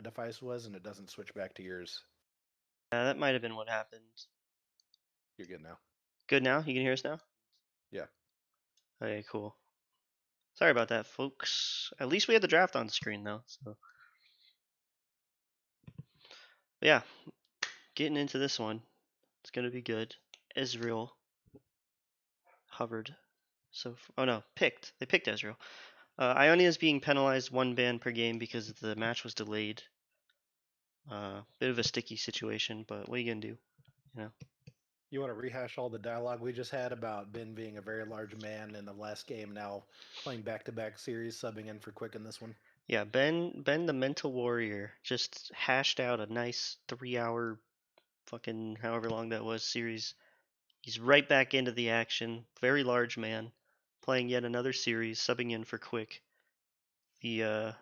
device was, and it doesn't switch back to yours. That might have been what happened. You're good now. Good now? You can hear us now? Yeah. Okay, cool. Sorry about that, folks. At least we had the draft on screen, though. So, yeah, getting into this one. It's going to be good. Israel hovered. So, oh no, picked. They picked Israel. Ionia is being penalized 1 ban per game because the match was delayed. Bit of a sticky situation, but what are you going to do? You know. You want to rehash all the dialogue we just had about Ben being a very large man in the last game, now playing back-to-back series, subbing in for Quick in this one? Yeah, Ben the mental warrior just hashed out a nice 3-hour fucking however long that was series. He's right back into the action. Very large man, playing yet another series, subbing in for Quick, the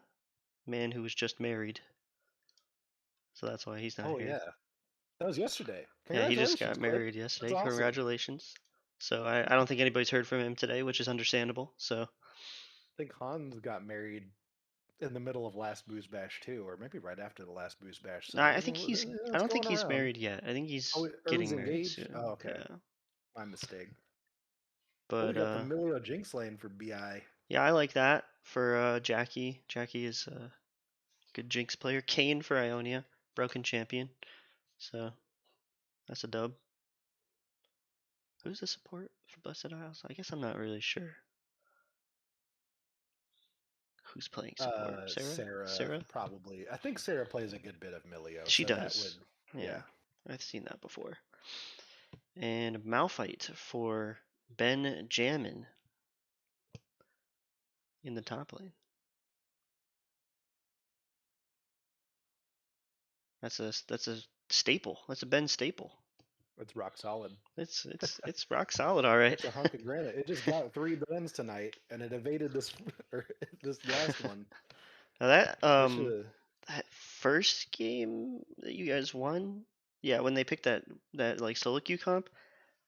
man who was just married. So that's why he's not Oh here. yeah, that was yesterday. Yeah, he just Congratulations, got Quick. married yesterday. That's awesome. Congratulations. So I don't think anybody's heard from him today, which is understandable. So I think Hans got married in the middle of last BoozeBash too, or maybe right after the last BoozeBash. So I think he's. I it's don't think going he's around. married yet. I think he's Oh, or he's getting married engaged. soon. Oh, okay, Yeah. my mistake. Oh, we But got the Milio Jinx lane for BI. yeah, I like that for Jackie. Jackie is a good Jinx player. Kane for Ionia, broken champion. So that's a dub. Who's the support for Blessed Isles? I guess I'm not really sure. Who's playing support? Sarah, probably. I think Sarah plays a good bit of Milio. She so does. That would, yeah, I've seen that before. And Malphite for Ben Jammin in the top lane. That's a staple. That's a Ben staple. It's rock solid. It's rock solid, all right. It's a hunk of granite. It just got 3 Bens tonight, and it evaded this this last one. Now that first game that you guys won, yeah, when they picked that like solo queue comp,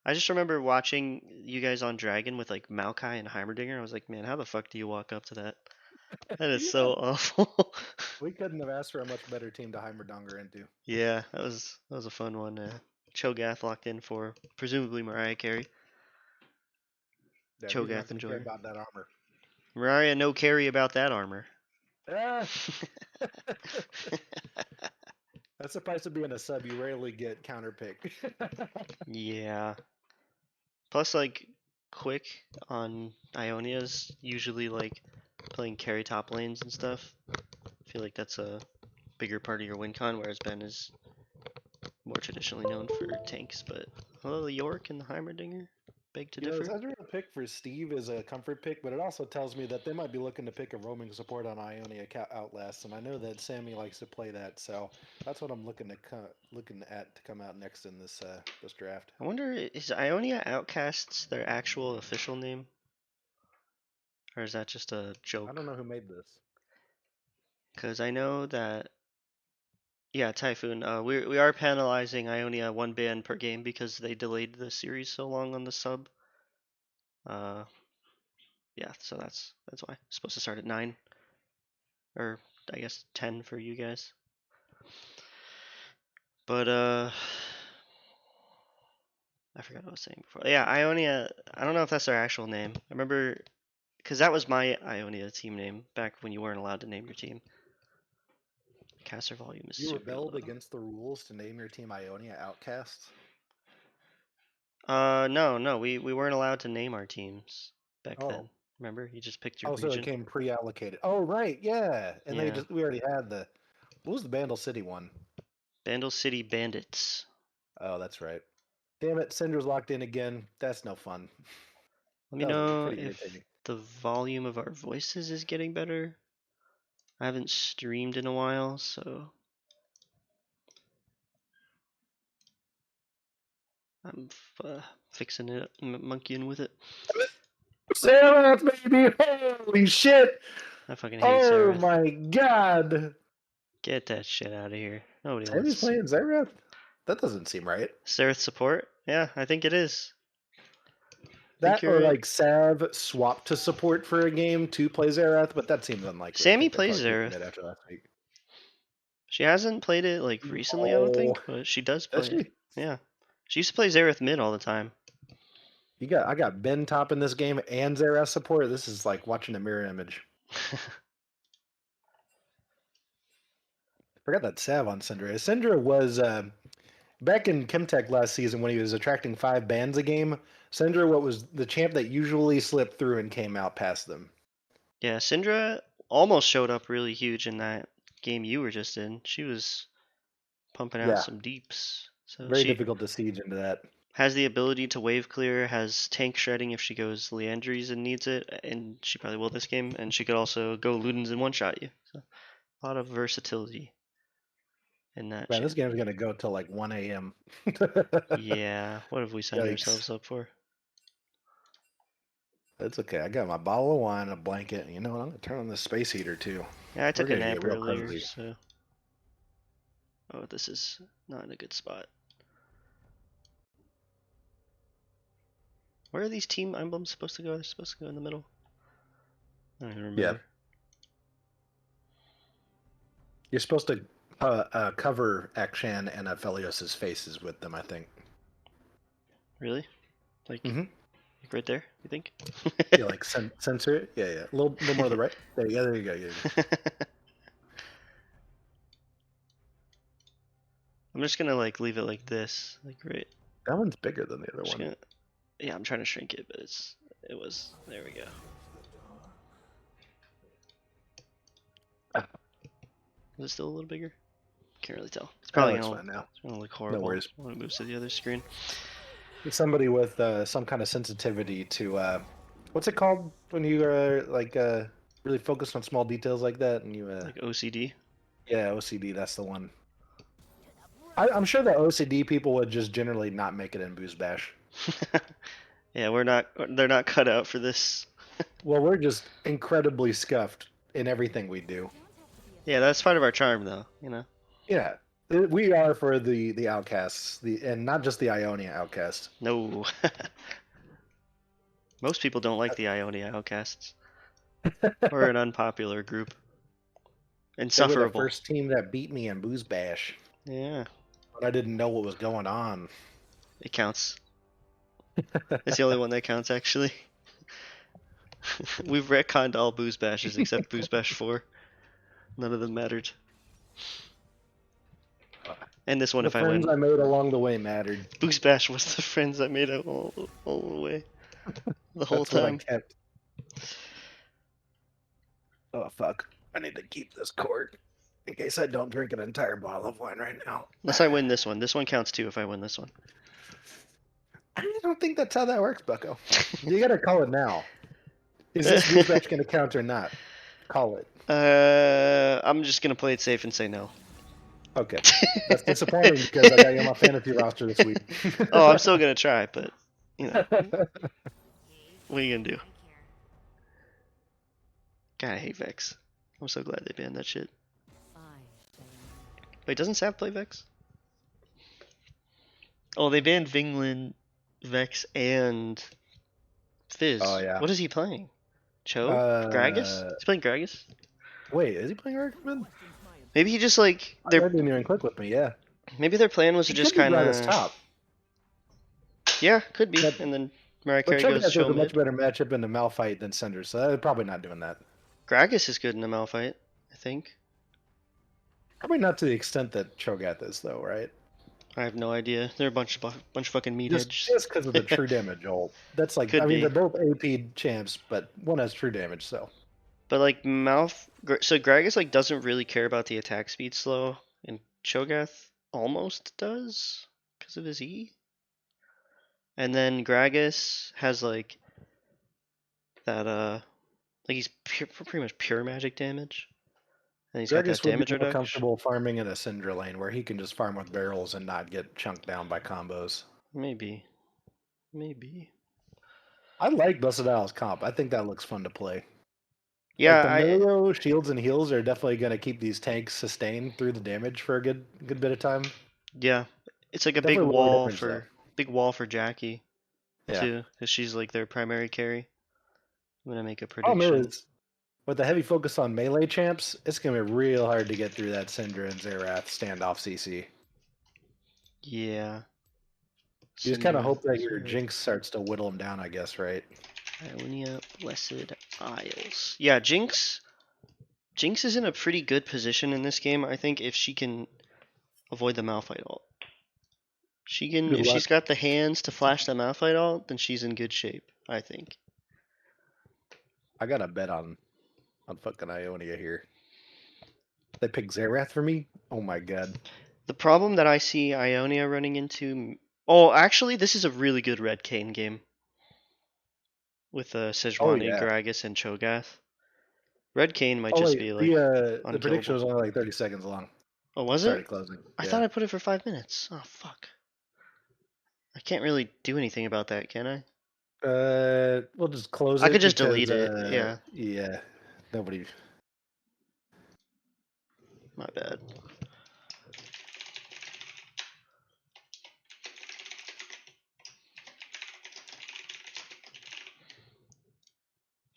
I just remember watching you guys on Dragon with like Maokai and Heimerdinger. I was like, man, how the fuck do you walk up to that? That is so awful. We couldn't have asked for a much better team to Heimerdinger into. Yeah, that was a fun one. Cho'Gath locked in for presumably Mariah Carey. Yeah, he's not Cho'Gath going to care enjoyer. about that armor. Mariah no carry about that armor. Ah! That's the price of being a sub. You rarely get counter pick. Yeah. Plus, like, Quick on Ionia's usually like playing carry top lanes and stuff. I feel like that's a bigger part of your win con, whereas Ben is more traditionally known for tanks. But hello, York and the Heimerdinger. Beg to differ. This Ezreal pick for Steve is a comfort pick, but it also tells me that they might be looking to pick a roaming support on Ionia Outlast, and I know that Sammy likes to play that, so that's what I'm looking at to come out next in this this draft. I wonder, is Ionia Outcasts their actual official name? Or is that just a joke? I don't know who made this. Because I know that, yeah, Typhoon, we are penalizing Ionia 1 ban per game because they delayed the series so long on the sub. Yeah, so that's why. It's supposed to start at 9. Or, I guess, 10 for you guys. But, I forgot what I was saying before. Yeah, Ionia, I don't know if that's their actual name. I remember, because that was my Ionia team name back when you weren't allowed to name your team. Caster volume is You super rebelled low. against the rules to name your team Ionia Outcasts? No, we weren't allowed to name our teams back then. Remember, you just picked your region. So it came pre-allocated. Oh right, yeah. And Yeah. we already had what was the Bandle City one? Bandle City Bandits. Oh, that's right. Damn it, Syndra's locked in again. That's no fun. Let me know if the volume of our voices is getting better. I haven't streamed in a while, so I'm fixing it, monkeying with it. Sarah, baby! Holy shit! I fucking hate Sarah. Oh my god! Get that shit out of here. Nobody Sammy's wants. playing Xerath? That doesn't seem right. Xerath support? Yeah, I think it is. That or like Sav swapped to support for a game to play Xerath, but that seems unlikely. Sammy plays Xerath. After last week. She hasn't played it like recently, I don't think, but she does play it. Yeah. She used to play Xerath mid all the time. I got Ben top in this game and Xerath support. This is like watching a mirror image. Forgot that Sav on Syndra. Syndra was back in Chemtech last season when he was attracting 5 bans a game. Syndra, what was the champ that usually slipped through and came out past them. Yeah, Syndra almost showed up really huge in that game you were just in. She was pumping out some deeps. So Very she difficult to siege into that. has the ability to wave clear, has tank shredding if she goes Leandries and needs it, and she probably will this game, and she could also go Ludens and one-shot you. So a lot of versatility in that Man, champ. this game's gonna go till like 1 a.m. Yeah, what have we signed ourselves up for? It's okay. I got my bottle of wine, a blanket, and you know what? I'm gonna turn on this space heater too. Yeah, I took a nap real earlier, cozy. so. Oh, this is not in a good spot. Where are these team emblems supposed to go? They're supposed to go in the middle. I don't even remember. Yeah. You're supposed to cover Akshan and Aphelios' faces with them, I think. Really? Like, Mhm. like right there, you think? Yeah, like censor it. Yeah, yeah. A little more to the right. There you go. There you go. Yeah. I'm just gonna like leave it like this, like right. That one's bigger than the other one. Gonna, yeah, I'm trying to shrink it, but there we go. Is it still a little bigger? Can't really tell. It's probably Fine now. it's gonna look horrible. No worries. When it moves to the other screen. Somebody with some kind of sensitivity to what's it called when you are like really focused on small details like that, and you like OCD. Yeah, OCD. That's the one. I'm sure that OCD people would just generally not make it in BoozeBash. Yeah, they're not cut out for this. Well, we're just incredibly scuffed in everything we do. Yeah, that's part of our charm, though. You know. Yeah, we are for the outcasts, and not just the Ionia outcast. No. Most people don't like the Ionia outcasts. We're an unpopular group. Insufferable. They were the first team that beat me in BoozeBash. Yeah. But I didn't know what was going on. It counts. It's the only one that counts, actually. We've retconned all BoozeBashes except BoozeBash 4. None of them mattered. And this one, The if I win. friends I made along the way mattered. BoozeBash was the friends I made all the way. The whole That's time. What I kept. Oh, fuck. I need to keep this cord in case I don't drink an entire bottle of wine right now. Unless I win this one. This one counts too if I win this one. I don't think that's how that works, Bucko. You gotta call it now. Is this BoozeBash gonna count or not? Call it. I'm just gonna play it safe and say no. Okay. That's disappointing because I got you on my fantasy roster this week. Oh, I'm still gonna try, but you know. What are you gonna do? God, I hate Vex. I'm so glad they banned that shit. Wait, doesn't Sav play Vex? Oh, they banned Vinglin, Vex, and Fizz. Oh, yeah. What is he playing? Cho? Gragas? He's playing Gragas? Wait, is he playing Recommend? Maybe he just like That didn't even click with me, yeah. Maybe their plan was to just kind of top. Yeah, could be. But, and then Mariah but Carey goes Cho a mid. much better matchup in the Malphite than Cinder, so they're probably not doing that. Gragas is good in a Malphite, I think. Probably not to the extent that Cho'Gath is, though, right? I have no idea. They're a bunch of fucking meatheads. Just because of the true damage ult. That's like, Could be. they're both AP champs, but one has true damage, so. But like so Gragas like doesn't really care about the attack speed slow, and Cho'Gath almost does because of his E. And then Gragas has like that like he's pretty much pure magic damage. And he's got that damage would be more reduction. comfortable farming in a Syndra lane where he can just farm with barrels and not get chunked down by combos. Maybe. I like Busadile's comp. I think that looks fun to play. Yeah, like the Milo shields and heals are definitely going to keep these tanks sustained through the damage for a good bit of time. Yeah, it's like a big wall for Jackie, too, because she's like their primary carry. I'm gonna make a prediction. with the heavy focus on melee champs, it's gonna be real hard to get through that Syndra and Xerath standoff CC. Yeah. You just kind of Syndra, hope that your Xerath, Jinx starts to whittle them down, I guess, right? Ionia, Blessed Isles. Yeah, Jinx. Jinx is in a pretty good position in this game, I think, if she can avoid the Malphite ult. She can, Good if luck. she's got the hands to flash the Malphite ult, then she's in good shape, I think. I got a bet on fucking Ionia here. They pick Xerath for me? Oh my god. The problem that I see Ionia running into. Oh, actually, this is a really good Red Kayn game. With Oh Sejuani, yeah. Gragas, and Cho'Gath. Red Kayn might Oh just wait, be like the prediction unkillable. was only like 30 seconds long. Oh, was Started it? closing. I Yeah. thought I put it for 5 minutes. Oh, fuck. I can't really do anything about that, can I? We'll just close I it could just because delete it. Yeah, yeah, nobody. my bad.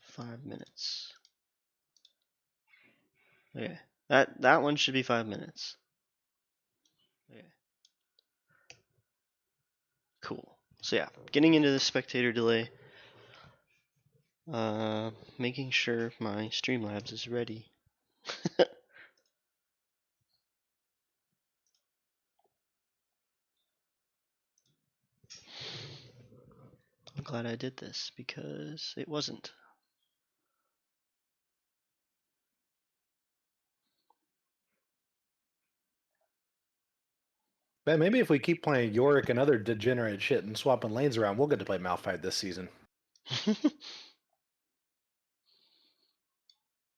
Five minutes. Okay. That one should be 5 minutes. Okay. Cool. So yeah, getting into the spectator delay. Making sure my Streamlabs is ready. I'm glad I did this because it wasn't. Man, maybe if we keep playing Yorick and other degenerate shit and swapping lanes around, we'll get to play Malphite this season.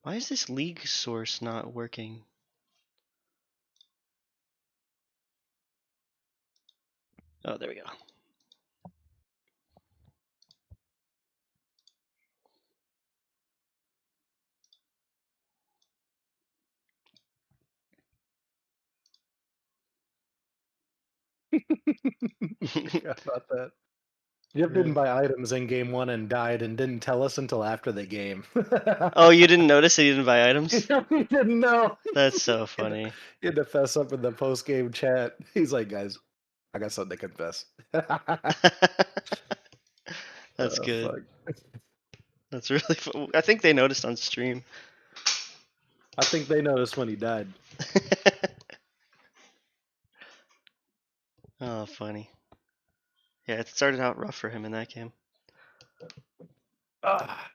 Why is this league source not working? Oh, there we go. Forgot about that. Jeff didn't Really? buy items in game one and died and didn't tell us until after the game. Oh, you didn't notice that you didn't buy items? He didn't know. That's so He had to- funny. he had to fess up in the post game chat. He's like, guys, I got something to confess. That's Oh, good. fuck. That's really fun. I think they noticed on stream. I think they noticed when he died. Oh, funny. Yeah, it started out rough for him in that game. Ah.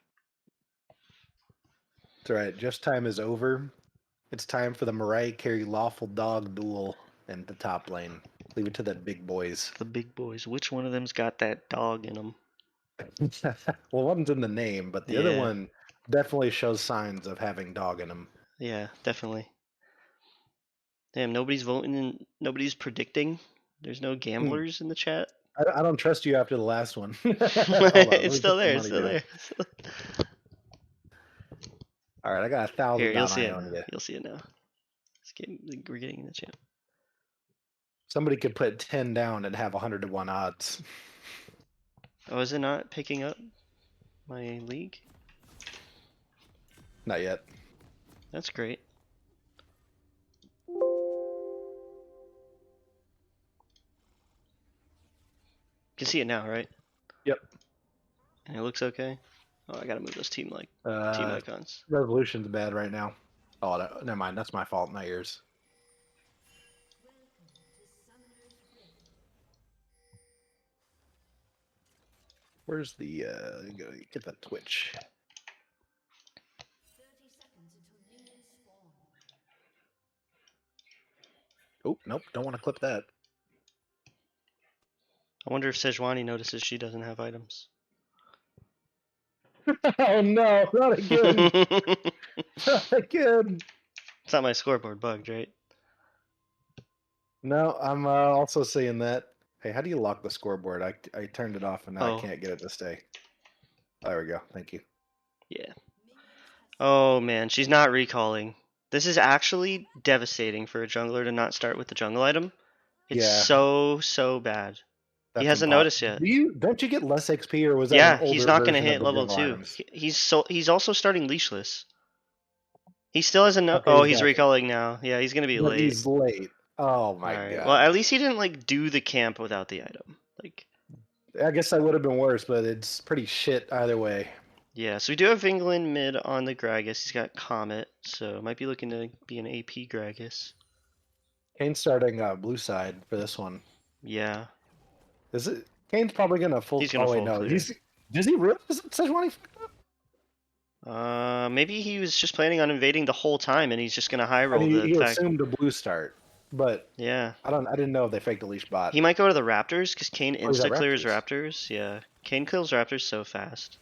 It's all right. Just time is over. It's time for the Mariah Carey lawful dog duel in the top lane. Leave it to the big boys. The big boys. Which one of them's got that dog in them? Well, one's in the name, but the other Yeah. one definitely shows signs of having dog in him. Yeah, definitely. Damn, nobody's voting and nobody's predicting. There's no gamblers in the chat. I don't trust you after the last one. Hold on, let It's me still put some there. It's money still down. there. All right, I got Here, 1,000 you'll on see it now. Ionia. You'll see it now. We're getting in the chat. Somebody could put 10 down and have 100 to 1 odds. Oh, is it not picking up my league? Not yet. That's great. You can see it now, right? Yep. And it looks okay. Oh, I gotta move those team icons. Resolution's bad right now. Oh, never mind. That's my fault, not yours. Where's the get that Twitch? Oh, nope, don't want to clip that. I wonder if Sejuani notices she doesn't have items. Oh no, not again. Not again. It's not my scoreboard bugged, right? No, I'm also seeing that. Hey, how do you lock the scoreboard? I turned it off and now Oh. I can't get it to stay. There we go. Thank you. Yeah. Oh man, she's not recalling. This is actually devastating for a jungler to not start with the jungle item. It's Yeah. so bad. He That's hasn't noticed yet. Don't you get less XP, or was that Yeah, an older he's not gonna version hit of the level jungle 2. items? He's also starting leashless. He still has a no. Okay, Oh, he's he's got it. recalling now. Yeah, he's gonna be But late. he's late. Oh All my right. Well, god. at least he didn't like do the camp without the item. Like, I guess that would have been worse, but it's pretty shit either way. yeah. So we do have England mid on the Gragas. He's got Comet, so might be looking to be an AP Gragas. Kane's starting blue side for this one. Yeah. Is it? Kane's probably gonna full. He's gonna Oh wait, full no. clear. Does he really? Sejuani? Maybe he was just planning on invading the whole time, and he's just gonna high And roll the he fact. assumed a blue start, but Yeah. I didn't know if they faked a leash bot. He might go to the Raptors because Kane Oh, he's at insta clears Raptors. Raptors. Yeah. Kane kills Raptors so fast.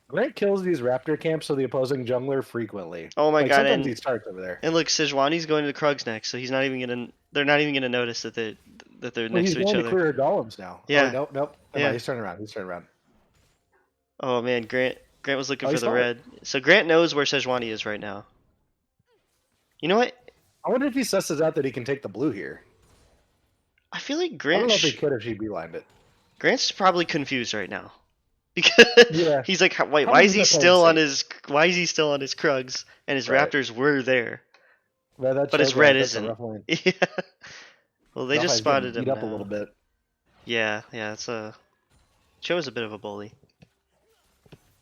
Grant kills these raptor camps of the opposing jungler frequently. Oh my Like god! sometimes he starts over there. And look, Sejuani's going to the Krugs next, so he's not even gonna. They're not even gonna notice that they're Oh, next he's to each going to other. clear golems now. Yeah. Oh wait, nope. Never Yeah. mind, he's turning around. He's turning around. Oh man, Grant was looking Oh, he for the saw it. red. So Grant knows where Sejuani is right now. You know what? I wonder if he susses out that he can take the blue here. I feel like I don't Grant. know if he could if she beelined it. Grant's probably confused right now because Yeah. he's like, wait, Probably why is he just playing still on safe. his? Why is he still on his Krugs? And his Right. Raptors were there, But but his red isn't. Yeah. Well, they just spotted him beat up now. a little bit. Yeah, it's Joe's a bit of a bully.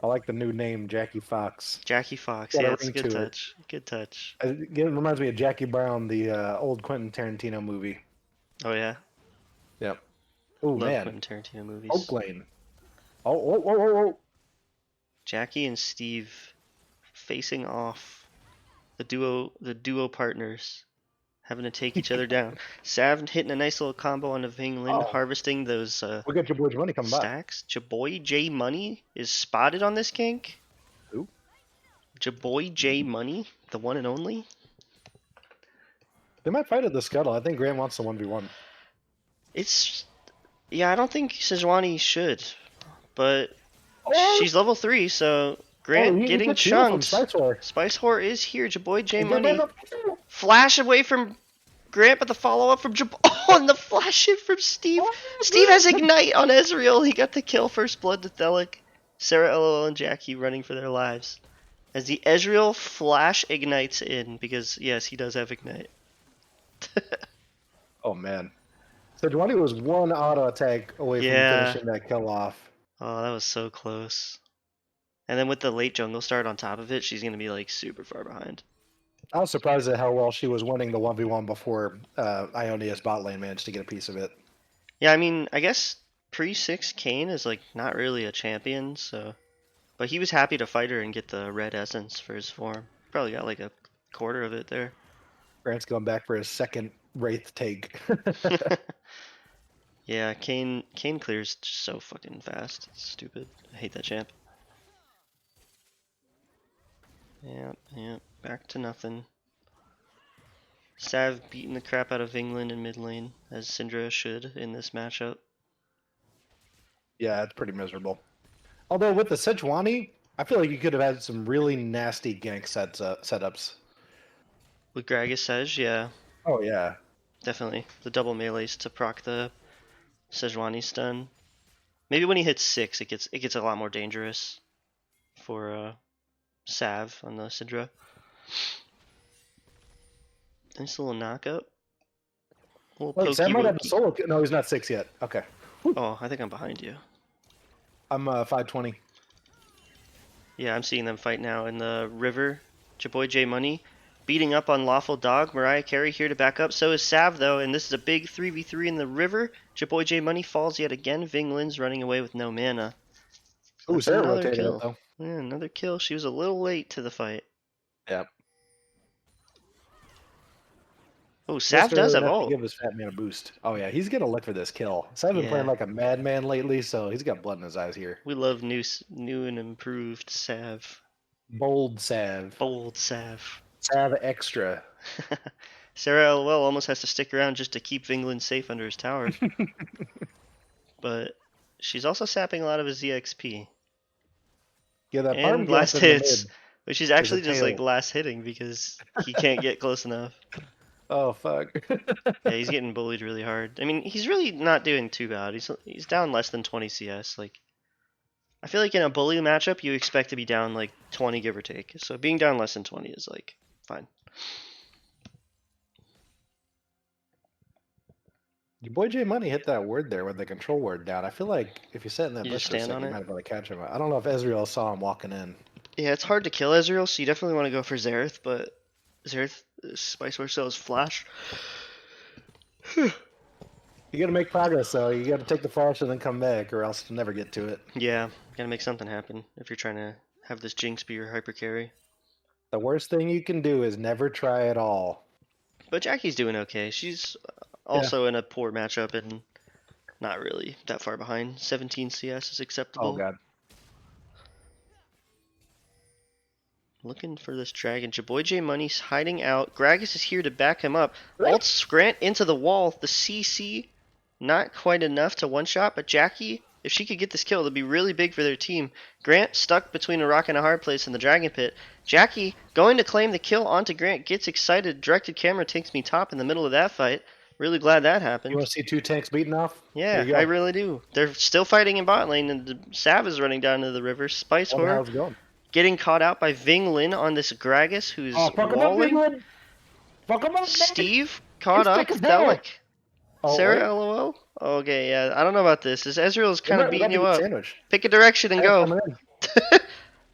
I like the new name, Jackie Fox. Jackie Fox, Got a yeah, it's a ring good to it. touch. Good touch. It reminds me of Jackie Brown, the old Quentin Tarantino movie. Oh yeah, Yep. Oh love man, Quentin Tarantino movies. Oak Lane. Oh. Jackie and Steve facing off. The duo partners having to take each other down. Sav hitting a nice little combo on the Vinglin, Oh. harvesting those We got your boy's money coming by. stacks. Jaboy J Money is spotted on this gank. Who? Jaboy J Money, the one and only. They might fight at the scuttle. I think Grant wants the 1v1. Yeah, I don't think Sejuani should, but Oh! she's level 3, so Grant he getting gets healed from chunked. Spice War. Spice Whore is here. Jaboy J He did Money. right up- Flash away from Grant, but the follow up from Oh, and the flash hit from Steve. Oh, Steve has good. Ignite on Ezreal. He got the kill. First blood to Thelic. Sarah, LOL, and Jackie running for their lives. As the Ezreal flash ignites in, because yes, he does have Ignite. Oh man. So Dwani was one auto attack away from Yeah. finishing that kill off. Oh, that was so close. And then with the late jungle start on top of it, she's gonna be like super far behind. I was surprised at how well she was winning the 1v1 before Ionia's bot lane managed to get a piece of it. Yeah, I mean, I guess pre-6 Kane is like not really a champion, so. But he was happy to fight her and get the red essence for his form. Probably got like a quarter of it there. Grant's going back for his second Wraith take. Yeah, Kane clears just so fucking fast. It's stupid. I hate that champ. Yep. Back to nothing. Sav beating the crap out of England in mid lane, as Syndra should in this matchup. Yeah, it's pretty miserable. Although with the Sejuani, I feel like you could have had some really nasty gank setups. With Gragas Sej, yeah, Oh yeah. definitely. The double melees to proc the Sejuani stun. Maybe when he hits 6, it gets a lot more dangerous for Sav on the Syndra. Nice little knockup. Little Wait, Sam pokey might have a wokey. solo. No, he's not 6 yet. Okay. Oh, I think I'm behind you. I'm 520. Yeah, I'm seeing them fight now in the river. Jaboy J Money beating up on Lawful Dog. Mariah Carey here to back up. So is Sav though, and this is a big 3v3 in the river. Jaboy J Money falls yet again. Vinglin's running away with no mana. Ooh, That's Sarah another rotated kill. it though. Yeah, another kill. She was a little late to the fight. Yep. Oh, Sav does have to ult. give his fat man a boost. Oh yeah, he's gonna look for this kill. So I've been Yeah. playing like a madman lately, so he's got blood in his eyes here. We love new and improved Sav. Bold Sav. Bold Sav. Sav extra. Sarah LOL almost has to stick around just to keep Vingland safe under his tower. But she's also sapping a lot of his EXP. Yeah, that And farm last gap in the hits. mid. Which is actually just like tail. last hitting because he can't get close enough. Oh fuck. Yeah, he's getting bullied really hard. I mean, he's really not doing too bad. He's down less than 20 CS. Like, I feel like in a bully matchup, you expect to be down like 20 give or take. So being down less than 20 is like Fine. Your boy J Money hit that word there with the control word down. I feel like if you sat in that You bush just for a stand second, on you it? might have been able to catch him. I don't know if Ezreal saw him walking in. Yeah, it's hard to kill Ezreal, so you definitely want to go for Xerath, but Xerath, Spice Horse sells Flash. You got to make progress, though. You got to take the flash and then come back, or else you'll never get to it. Yeah, gotta make something happen if you're trying to have this Jinx be your hyper carry. The worst thing you can do is never try at all. But Jackie's doing okay. She's Yeah. also in a poor matchup and not really that far behind. 17 CS is acceptable. Oh god. Looking for this dragon. Jaboy J Money's hiding out. Gragas is here to back him up. Ults Grant into the wall. The CC, not quite enough to one-shot, but Jackie, if she could get this kill, it'd be really big for their team. Grant stuck between a rock and a hard place in the dragon pit. Jackie going to claim the kill onto Grant. Gets excited. Directed camera takes me top in the middle of that fight. Really glad that happened. You want to see two tanks beaten off? Yeah, I really do. They're still fighting in bot lane, and the Sav is running down to the river. Spice Wonder how Horror it's going. getting caught out by Ving Lin on this Gragas, who's walling. Fuck him up, Steve caught up. It's Delic. Oh, Sarah LOL. Okay, yeah, I don't know about this. This Ezreal's kind of beating you up. Sandwich. Pick a direction and go. Coming in.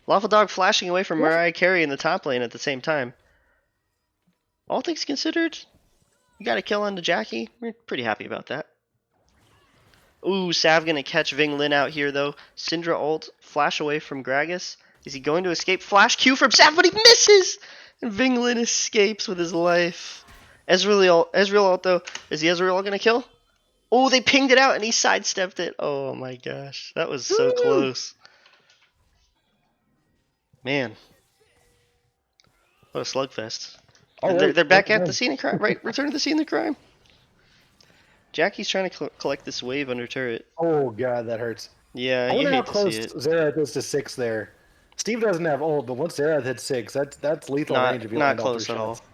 Lawful Dog flashing away from Mariah Carey in the top lane at the same time. All things considered, you got a kill onto Jackie. We're pretty happy about that. Ooh, Sav gonna catch Ving Lin out here though. Syndra ult, flash away from Gragas. Is he going to escape? Flash Q from Sav, but he misses! And Ving Lin escapes with his life. Ezreal ult though. Is the Ezreal gonna kill? Oh, they pinged it out and he sidestepped it. Oh my gosh, that was so close. Man. What a slugfest. Oh, they're back at the scene of crime. Right, return to the scene of crime. Jackie's trying to collect this wave under turret. Oh god, that hurts. Yeah, I you wonder how hate to close see it. Xerath is to 6 there. Steve doesn't have ult, but once Xerath hits 6, that's lethal range if you land all 3 close at all. shots.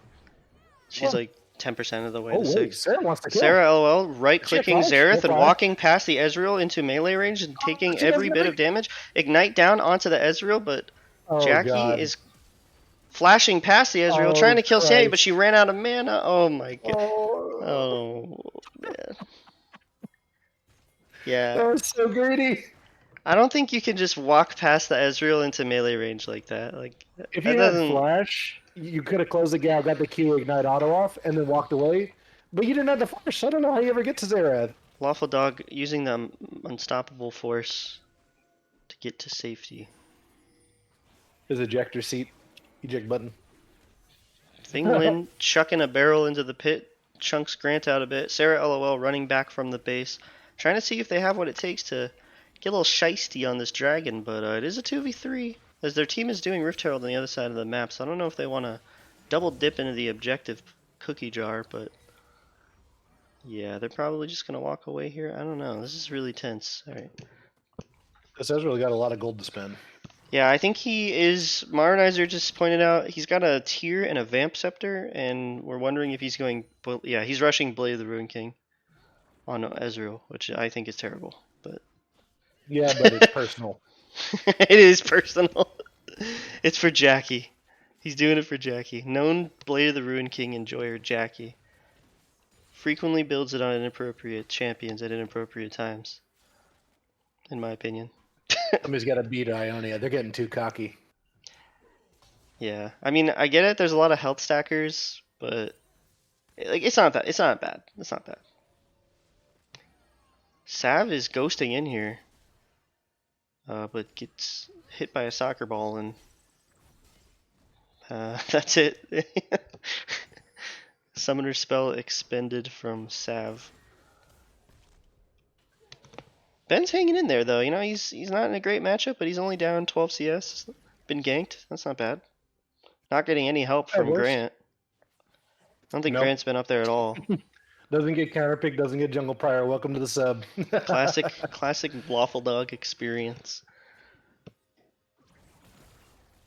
She's like 10% of the way Oh to wait, 6. Sarah wants to kill. Sarah LOL right-clicking flash? Xerath No and flash. walking past the Ezreal into melee range and taking she every doesn't bit have of damage. Ignite down onto the Ezreal, but Oh Jackie god. is flashing past the Ezreal, Oh, trying to kill Sammy, but Christ. she ran out of mana. Oh my god. Oh, Oh man. that Yeah, was so greedy. I don't think you can just walk past the Ezreal into melee range like that. Like If that you had doesn't. flash, you could have closed the gap, got the Q, ignite auto off, and then walked away. But you didn't have the flash. I don't know how you ever get to Xerath. Lawful Dog using the unstoppable force to get to safety. His ejector seat, eject button. Ving Lin chucking a barrel into the pit, chunks Grant out a bit. Sarah LOL running back from the base, trying to see if they have what it takes to get a little shisty on this dragon, but it is a 2v3, as their team is doing Rift Herald on the other side of the map, so I don't know if they want to double dip into the objective cookie jar, but yeah, they're probably just going to walk away here. I don't know. This is really tense. All right. This Ezreal got a lot of gold to spend. Yeah, I think he is. Marinizer just pointed out he's got a tier and a vamp scepter, and we're wondering if he's going. Yeah, he's rushing Blade of the Ruin King on Ezreal, which I think is terrible. But Yeah, but it's personal. it is personal. It's for Jackie. He's doing it for Jackie. Known Blade of the Ruin King enjoyer Jackie frequently builds it on inappropriate champions at inappropriate times, in my opinion. Somebody's got to beat Ionia. They're getting too cocky. Yeah, I mean, I get it. There's a lot of health stackers, but like, it's not that. It's not bad. It's not bad. Sav is ghosting in here, but gets hit by a soccer ball, and that's it. Summoner spell expended from Sav. Ben's hanging in there though. You know, he's not in a great matchup, but he's only down 12 CS. Been ganked. That's not bad. Not getting any help from Grant. I don't think Grant's been up there at all. Doesn't get counterpick, doesn't get jungle prior. Welcome to the sub. classic Lawful Dog experience.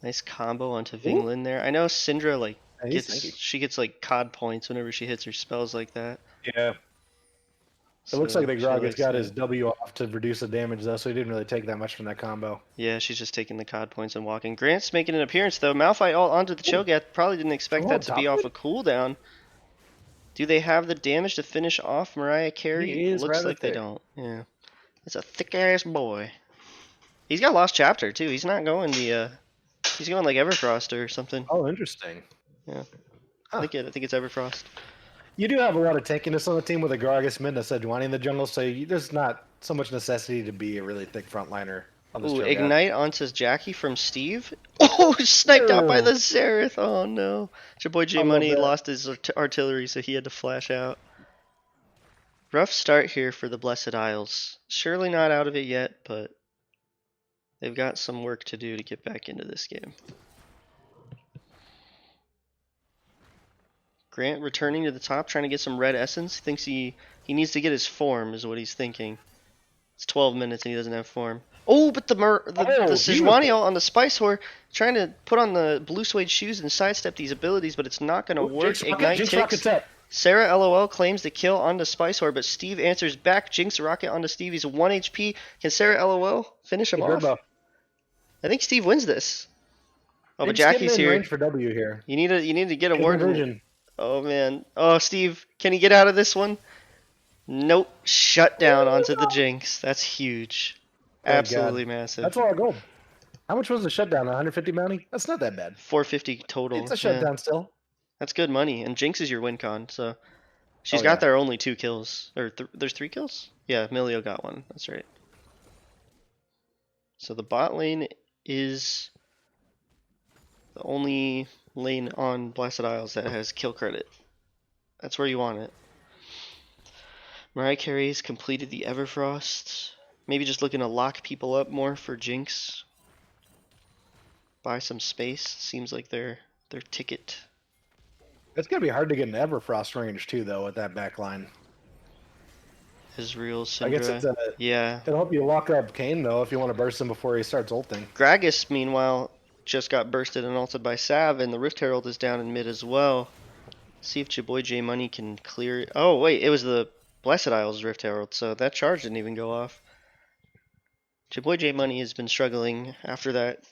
Nice combo onto Ving Lin there. I know Syndra like gets like COD points whenever she hits her spells like that. Yeah. It looks like the she Gragas likes got that. his W off to reduce the damage, though, so he didn't really take that much from that combo. Yeah, she's just taking the COD points and walking. Grant's making an appearance, though. Malphite all onto the Cho'Gath. Probably didn't expect that to be off a cooldown. Do they have the damage to finish off Mariah Carey? He is Looks rather like they thick. don't. Yeah. It's a thick-ass boy. He's got Lost Chapter, too. He's not going the, he's going like Everfrost or something. Oh, interesting. Yeah. Huh. I think it's Everfrost. You do have a lot of tankiness on the team with a Gragas mid and a Sejuani in the jungle, so there's not so much necessity to be a really thick frontliner on this Ooh, Cho'Gath. Ignite onto Jackie from Steve. Oh, sniped out by the Xerath. Oh, no. Your boy J Money lost his artillery, so he had to flash out. Rough start here for the Blessed Isles. Surely not out of it yet, but they've got some work to do to get back into this game. Grant returning to the top, trying to get some red essence. Thinks he needs to get his form, is what he's thinking. It's 12 minutes and he doesn't have form. Oh, but the Sejuani ult on the Spice Whore, trying to put on the blue suede shoes and sidestep these abilities, but it's not going to work. Jinx Ignite ticks. Sarah LOL claims the kill onto Spice Whore, but Steve answers back. Jinx rocket onto Steve. He's 1 HP. Can Sarah LOL finish him off? I think Steve wins this. Oh, but Jackie's here. Range for W here. You need to get a word. Oh man. Oh, Steve, can he get out of this one? Nope. Shut down onto the Jinx. That's huge. Absolutely massive. That's all our gold. How much was the shutdown? 150 bounty? That's not that bad. 450 total. It's a shutdown still. That's good money. And Jinx is your win con, so she's got their only 2 kills. Or there's 3 kills? Yeah, Milio got 1. That's right. So the bot lane is the only lane on Blessed Isles that has kill credit. That's where you want it. Mariah Carey's completed the Everfrost. Maybe just looking to lock people up more for Jinx. Buy some space. Seems like their ticket. It's gonna be hard to get an Everfrost range too, though, with that back line. Israel, Syndra. I guess it'll help you lock up Kayn, though, if you want to burst him before he starts ulting. Gragas, meanwhile, just got bursted and ulted by Sav, and the Rift Herald is down in mid as well. See if your boy J Money can clear it. Oh, wait, it was the Blessed Isles Rift Herald, so that charge didn't even go off. Your boy J Money has been struggling after that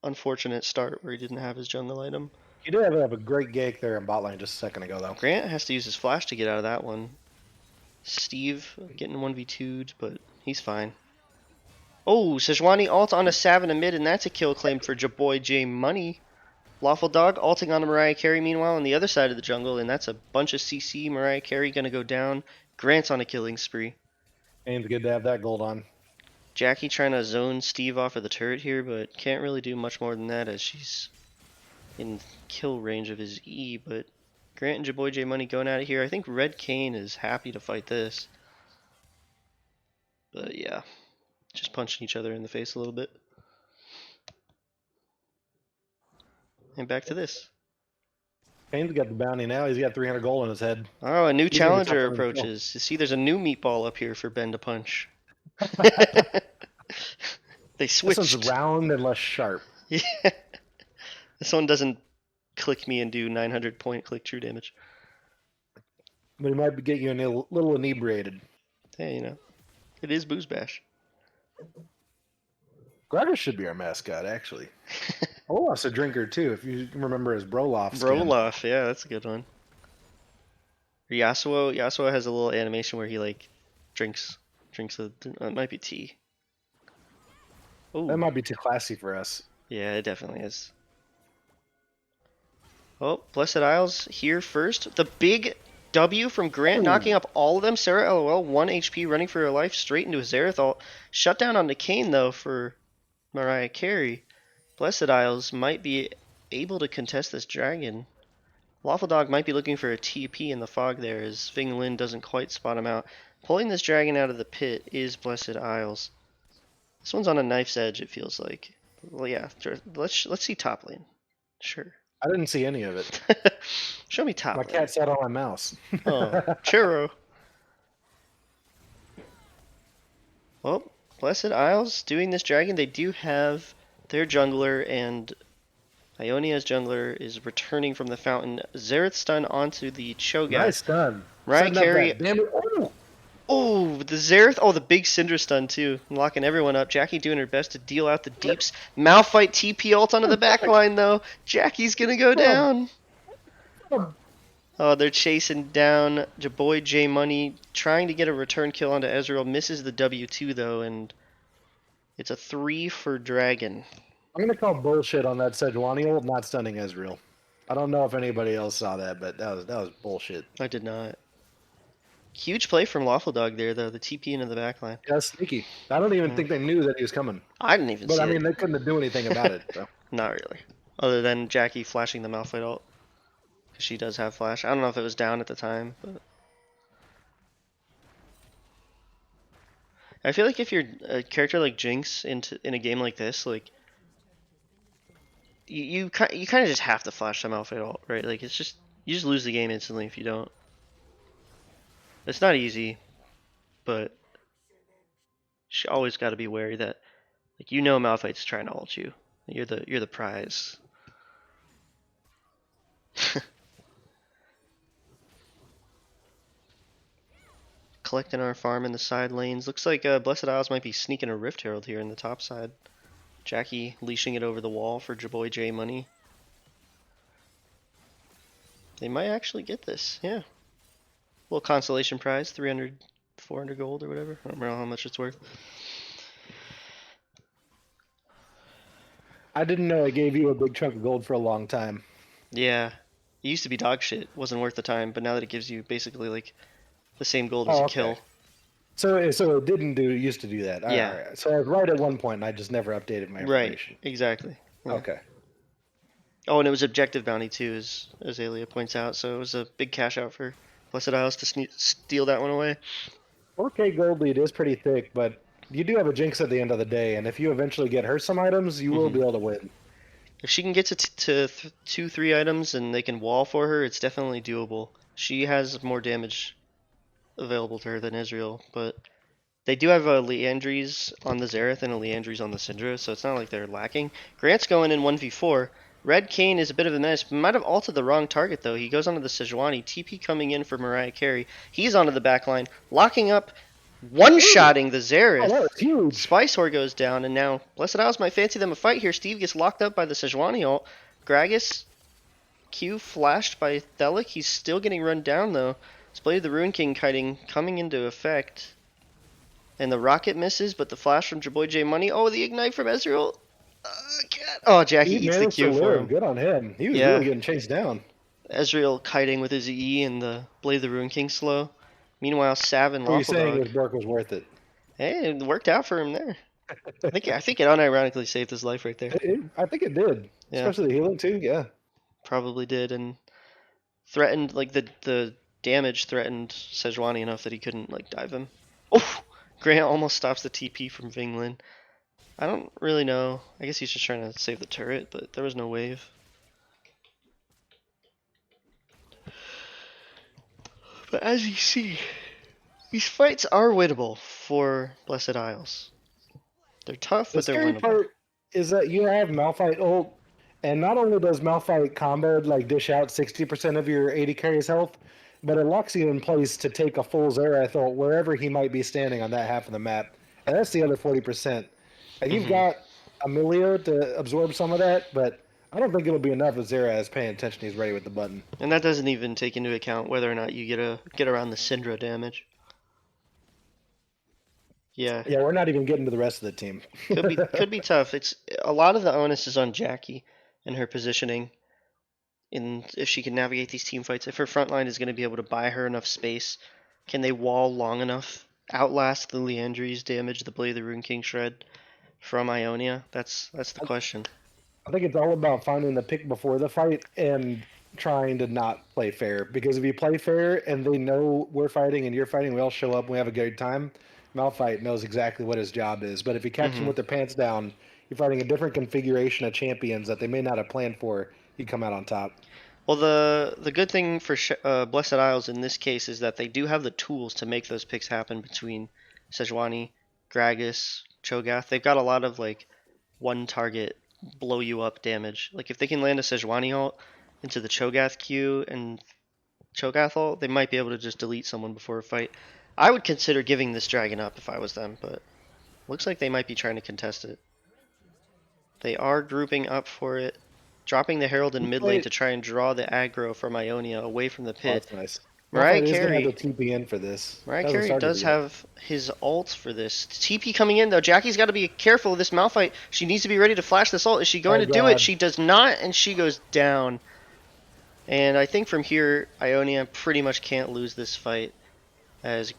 unfortunate start where he didn't have his jungle item. You did have a great gank there in bot lane just a second ago, though. Grant has to use his flash to get out of that one. Steve getting 1v2'd, but he's fine. Oh, Sejuani ult on a Sav in a mid, and that's a kill claimed for Jaboy J Money. Lawful Dog ulting on a Mariah Carey, meanwhile, on the other side of the jungle, and that's a bunch of CC. Mariah Carey gonna go down. Grant's on a killing spree. Ain't good to have that gold on. Jackie trying to zone Steve off of the turret here, but can't really do much more than that as she's in kill range of his E, but Grant and Jaboy J Money going at it here. I think Red Kayn is happy to fight this. But yeah, just punching each other in the face a little bit. And back to this. Kayn's got the bounty now. He's got 300 gold in his head. Oh, a new challenger approaches. You see, there's a new meatball up here for Ben to punch. They switched. This one's round and less sharp. Yeah. This one doesn't click me and do 900 point click true damage. But he might get you a little inebriated. Hey, you know, it is BoozeBash. Gragas should be our mascot, actually. Olaf's a drinker, too, if you remember his Broloff skin. Broloff, yeah, that's a good one. Yasuo has a little animation where he, like, drinks it might be tea. Ooh. That might be too classy for us. Yeah, it definitely is. Oh, Blessed Isles here first. The big W from Grant, knocking up all of them. Sarah LOL, 1 HP, running for her life, straight into a Xerath ult. Shut down on the Kayn, though, for Mariah Carey. Blessed Isles might be able to contest this dragon. Lawful Dog might be looking for a TP in the fog there, as Ving Lin doesn't quite spot him out. Pulling this dragon out of the pit is Blessed Isles. This one's on a knife's edge, it feels like. Well, yeah, let's see top lane. Sure. I didn't see any of it. Show me top lane. My cat sat on my mouse. Oh, churro. Well, Blessed Isles doing this dragon. They do have their jungler, and Ionia's jungler is returning from the fountain. Xerath stun onto the Cho'Gath. Nice stun. Mariah Carey. Damn it. Oh! Oh, the Zareth. Oh, the big Syndra stun too. Locking everyone up. Jackie doing her best to deal out the deeps. Malphite TP ult onto the back line though. Jackie's gonna go down. Oh, they're chasing down Jaboy J Money, trying to get a return kill onto Ezreal. Misses the W2 though, and it's a 3 for Dragon. I'm gonna call bullshit on that Sejuani ult not stunning Ezreal. I don't know if anybody else saw that, but that was bullshit. I did not. Huge play from Lawful Dog there though. The TP into the back line. Yeah, sneaky. I don't even think they knew that he was coming. I didn't even But see I mean, it. they couldn't do anything about it. So. Not really. Other than Jackie flashing the Malphite ult. Because she does have flash. I don't know if it was down at the time, but I feel like if you're a character like Jinx in a game like this, like you kind of just have to flash the Malphite ult, right? Like it's just you just lose the game instantly if you don't. It's not easy, but you always got to be wary that like Malphite's trying to ult you. You're the prize. Collecting our farm in the side lanes. Looks like Blessed Isles might be sneaking a Rift Herald here in the top side. Jackie leashing it over the wall for Jaboy J Money. They might actually get this, yeah. Little consolation prize, 300, 400 gold or whatever. I don't remember how much it's worth. I didn't know it gave you a big chunk of gold for a long time. Yeah. It used to be dog shit. Wasn't worth the time, but now that it gives you basically like the same gold as a kill. So it didn't used to do that. Yeah. All right. So I was right at one point, and I just never updated my information. Right. Exactly. Yeah. Okay. Oh, and it was objective bounty too, as Alia points out. So it was a big cash out for Blessed Isles to steal that one away. 4K gold lead is pretty thick, but you do have a Jinx at the end of the day, and if you eventually get her some items, you will be able to win. If she can get to 2-3 items and they can wall for her, it's definitely doable. She has more damage available to her than Israel, but they do have a Leandries on the Zareth and a Leandries on the Syndra, so it's not like they're lacking. Grant's going in 1v4. Red Kane is a bit of a mess. Might have ulted the wrong target, though. He goes onto the Sejuani. TP coming in for Mariah Carey. He's onto the back line, locking up, one-shotting the Zareth. Oh, that was huge. Spice Whore goes down, and now Blessed Isles might fancy them a fight here. Steve gets locked up by the Sejuani ult. Gragas, Q flashed by Thelic. He's still getting run down, though. Blade of the Ruin King kiting coming into effect. And the rocket misses, but the flash from Jaboy J Money. Oh, the ignite from Ezreal. Oh, Jackie eats the Q for him. Good on him. He was really getting chased down. Ezreal kiting with his E and the Blade of the Ruin King slow. Meanwhile, Sav and Lawful Dog. Dog. His work was worth it. Hey, it worked out for him there. I think it unironically saved his life right there. I think it did. Yeah. Especially the healing too, yeah. Probably did, and threatened, like, the damage threatened Sejuani enough that he couldn't, like, dive him. Oh! Grant almost stops the TP from Vinglin. I don't really know. I guess he's just trying to save the turret, but there was no wave. But as you see, these fights are winnable for Blessed Isles. They're tough, but they're winnable. The scary part is that you have Malphite ult, and not only does Malphite combo like dish out 60% of your 80 carries health, but it locks you in place to take a full Zareth ult wherever he might be standing on that half of the map. And that's the other 40%. And you've got Emilio to absorb some of that, but I don't think it'll be enough if Zera is paying attention. He's ready with the button. And that doesn't even take into account whether or not you get around the Syndra damage. Yeah. Yeah, we're not even getting to the rest of the team. could be tough. It's a lot of the onus is on Jackie and her positioning. In if she can navigate these team fights, if her front line is going to be able to buy her enough space, can they wall long enough, outlast the Leandries damage, the Blade of the Ruin King shred from Ionia? That's the question. I think it's all about finding the pick before the fight and trying to not play fair. Because if you play fair and they know we're fighting and you're fighting, we all show up and we have a good time, Malphite knows exactly what his job is. But if you catch them with their pants down, you're fighting a different configuration of champions that they may not have planned for, you come out on top. Well, the good thing for Blessed Isles in this case is that they do have the tools to make those picks happen between Sejuani, Gragas, Cho'Gath. They've got a lot of like one target blow you up damage. Like if they can land a Sejuani ult into the Cho'Gath Q and Cho'Gath ult, they might be able to just delete someone before a fight. I would consider giving this dragon up if I was them, but looks like they might be trying to contest it. They are grouping up for it, dropping the Herald in mid lane to try and draw the aggro from Ionia away from the Oh, pit. that's nice. Mariah Malphite is going to have Carey. to TP in for this. Mariah Hasn't Carey started does it yet. have his ult for this. TP coming in though. Jackie's got to be careful of this Malphite. She needs to be ready to flash this ult. Is she going Oh, to do it? God. She does not, and she goes down. And I think from here, Ionia pretty much can't lose this fight, as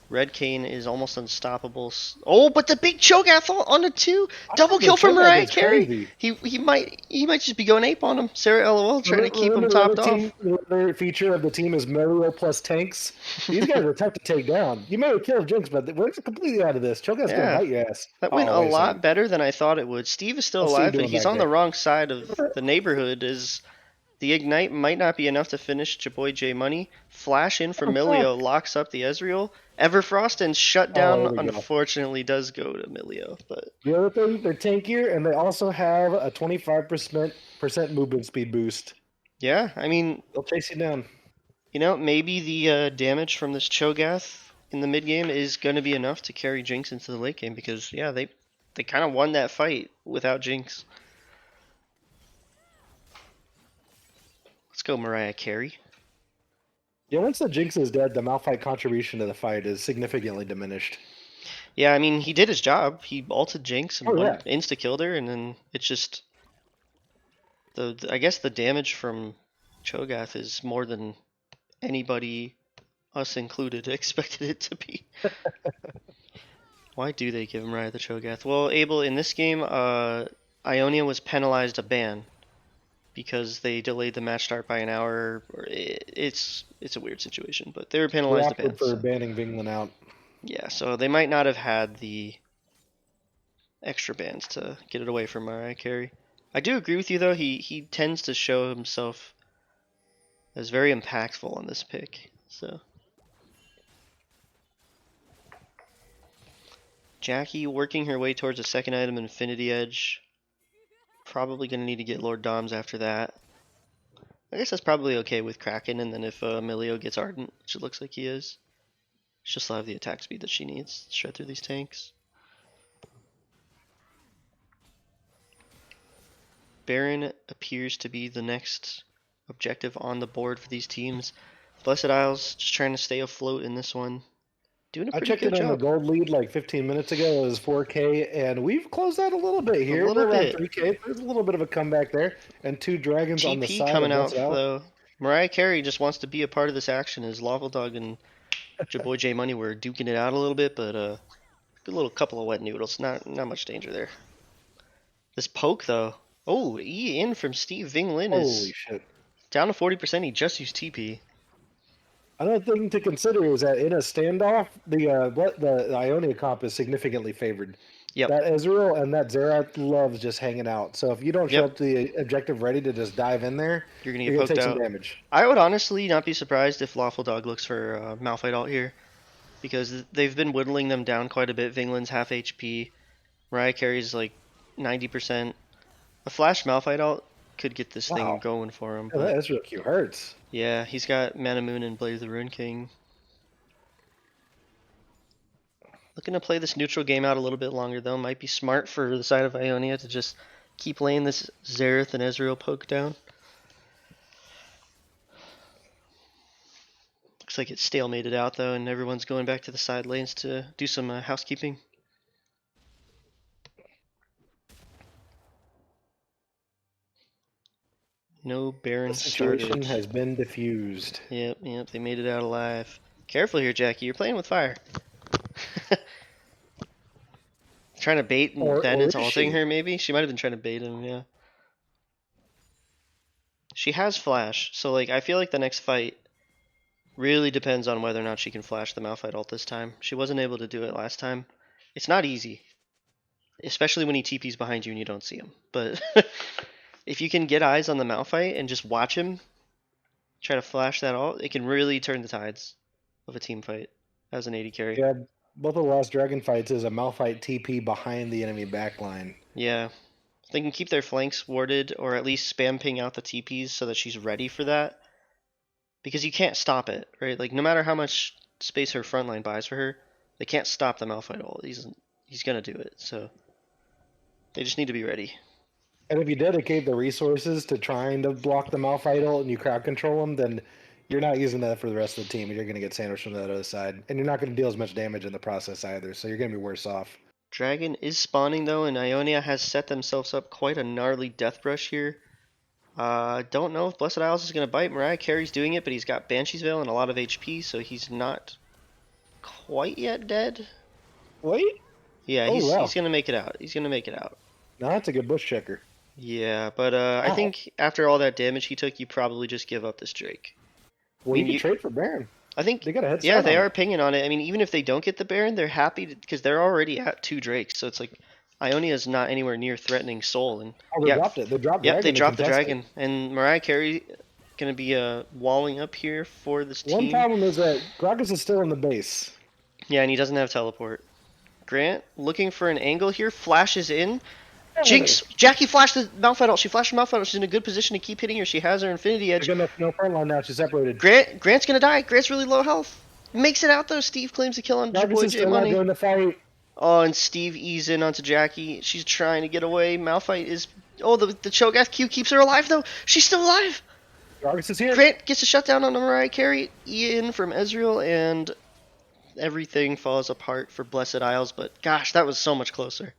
Red Cane is almost unstoppable. Oh, but the big Cho'Gath on the 2, I know, double the kill from Cho'Gath Mariah is Carey. crazy. He might just be going ape on him. Sarah LOL trying to keep him Remember the other topped team, off. the other feature of the team is Mario plus tanks. These guys are tough to take down. You may have killed Jinx, but we're completely out of this. Cho'Gath's going to Yeah, bite your ass. that went Oh, a wait a lot second. better than I thought it would. Steve is still What's Steve alive, but doing he's back on the there? wrong side of the neighborhood. Is the ignite might not be enough to finish Jaboy J Money. Flash in from Oh, fuck. Milio locks up the Ezreal. Everfrost and Oh, shutdown there we go. unfortunately does go to Milio, but The other thing, they're tankier, and they also have a 25% movement speed boost. yeah, I mean, They'll chase you down. you know, maybe the damage from this Cho'Gath in the mid game is going to be enough to carry Jinx into the late game because yeah, they kind of won that fight without Jinx. Let's go Mariah Carey. Yeah, once the Jinx is dead, the Malphite contribution to the fight is significantly diminished. Yeah, I mean, he did his job. He ulted Jinx and Oh, yeah. insta killed her, and then it's just I guess the damage from Cho'Gath is more than anybody, us included, expected it to be. Why do they give him Mariah the Cho'Gath? Well, Abel, in this game, Ionia was penalized a ban because they delayed the match start by an hour. It's a weird situation, but they were They penalized a ban. opted for So. banning Vinglin out. Yeah, so they might not have had the extra bans to get it away from Mariah Carey. I do agree with you though. He tends to show himself as very impactful on this pick. So Jackie working her way towards a second item, Infinity Edge. Probably gonna need to get Lord Doms after that. I guess that's probably okay with Kraken, and then if Emilio gets Ardent, which it looks like he is, she'll still have the attack speed that she needs to shred through these tanks. Baron appears to be the next objective on the board for these teams. Blessed Isles just trying to stay afloat in this one. Doing a I pretty checked good it on the job. gold lead like 15 minutes ago. It was 4K, and we've closed out a little bit here. little We're around bit. 3K. There's a little bit of a comeback there, and 2 dragons on the TP side of coming out Blessed Isle. though. Mariah Carey just wants to be a part of this action as Lava Dog and Jaboy J Money were duking it out a little bit, but good little couple of wet noodles. Not much danger there. This poke though. Oh, E in from Steve Vinglin is Holy shit. down to 40%. He just used TP. Another thing to consider is that in a standoff, the Ionia comp is significantly favored. Yep. That Ezreal and that Xerath loves just hanging out. So if you don't show Yep. up to the objective ready to just dive in there, You're gonna you're get gonna poked take some out. damage. I would honestly not be surprised if Lawful Dog looks for Malphite ult here, because they've been whittling them down quite a bit. Vinglin's half HP. Mariah Carey's like 90%. A flash Malphite ult could get this thing Wow. going for him. Yeah, But that Ezreal Q hurts. yeah, he's got Mana Moon and Blade of the Rune King. Looking to play this neutral game out a little bit longer though. Might be smart for the side of Ionia to just keep laying this Xerath and Ezreal poke down. Looks like it's stalemated out though, and everyone's going back to the side lanes to do some housekeeping. No Baron The situation started. has been diffused. Yep, they made it out alive. Careful here, Jackie. You're playing with fire. Trying to bait Ben into ulting her, maybe? She might have been trying to bait him, yeah. She has flash, so like I feel like the next fight really depends on whether or not she can flash the Malphite ult this time. She wasn't able to do it last time. It's not easy, especially when he TP's behind you and you don't see him. But if you can get eyes on the Malphite and just watch him try to flash that ult, it can really turn the tides of a team fight as an AD carry. Yeah, both of the last dragon fights is a Malphite TP behind the enemy backline. Yeah. They can keep their flanks warded or at least spam ping out the TPs so that she's ready for that. Because you can't stop it, right? Like no matter how much space her frontline buys for her. They can't stop the Malphite ult. He's gonna do it. So they just need to be ready. And if you dedicate the resources to trying to block the Malphite ult and you crowd control them, then you're not using that for the rest of the team. You're going to get sandwiched from the other side, and you're not going to deal as much damage in the process either. So you're going to be worse off. Dragon is spawning though, and Ionia has set themselves up quite a gnarly death brush here. Don't know if Blessed Isles is going to bite. Mariah Carey's doing it, but he's got Banshee's Veil and a lot of HP, so he's not quite yet dead. Wait. Yeah, Oh, he's wow. he's going to make it out. He's going to make it out. No, that's a good bush checker. Yeah, but I think after all that damage he took, you probably just give up this Drake. Well, I mean, you can trade for Baron. I think They got a head yeah, start they on are it. pinging on it. I mean, even if they don't get the Baron, they're happy because they're already at 2 Drakes, so it's like Ionia's not anywhere near threatening Soul. And Oh, they yeah, dropped it. They dropped yep, Dragon. they to dropped the contest Dragon, and Mariah Carey gonna be walling up here for this it. One team. problem is that Gragas is still in the base. Yeah, and he doesn't have teleport. Grant looking for an angle here, flashes in. Jinx! Jackie flashed the Malphite ult. She flashed the Malphite ult. She's in a good position to keep hitting her. She has her Infinity Edge. There's no front line now. She's separated. Grant's gonna die. Grant's really low health. Makes it out though. Steve claims the kill on Gragas Boy is J still not Money. going to fight. Oh, and Steve ease in onto Jackie. She's trying to get away. Malphite is. Oh, the Cho'Gath Q keeps her alive though. She's still alive. Gragas is here. Grant gets a shutdown on Mariah Carey. Ian from Ezreal, and everything falls apart for Blessed Isles. But gosh, that was so much closer.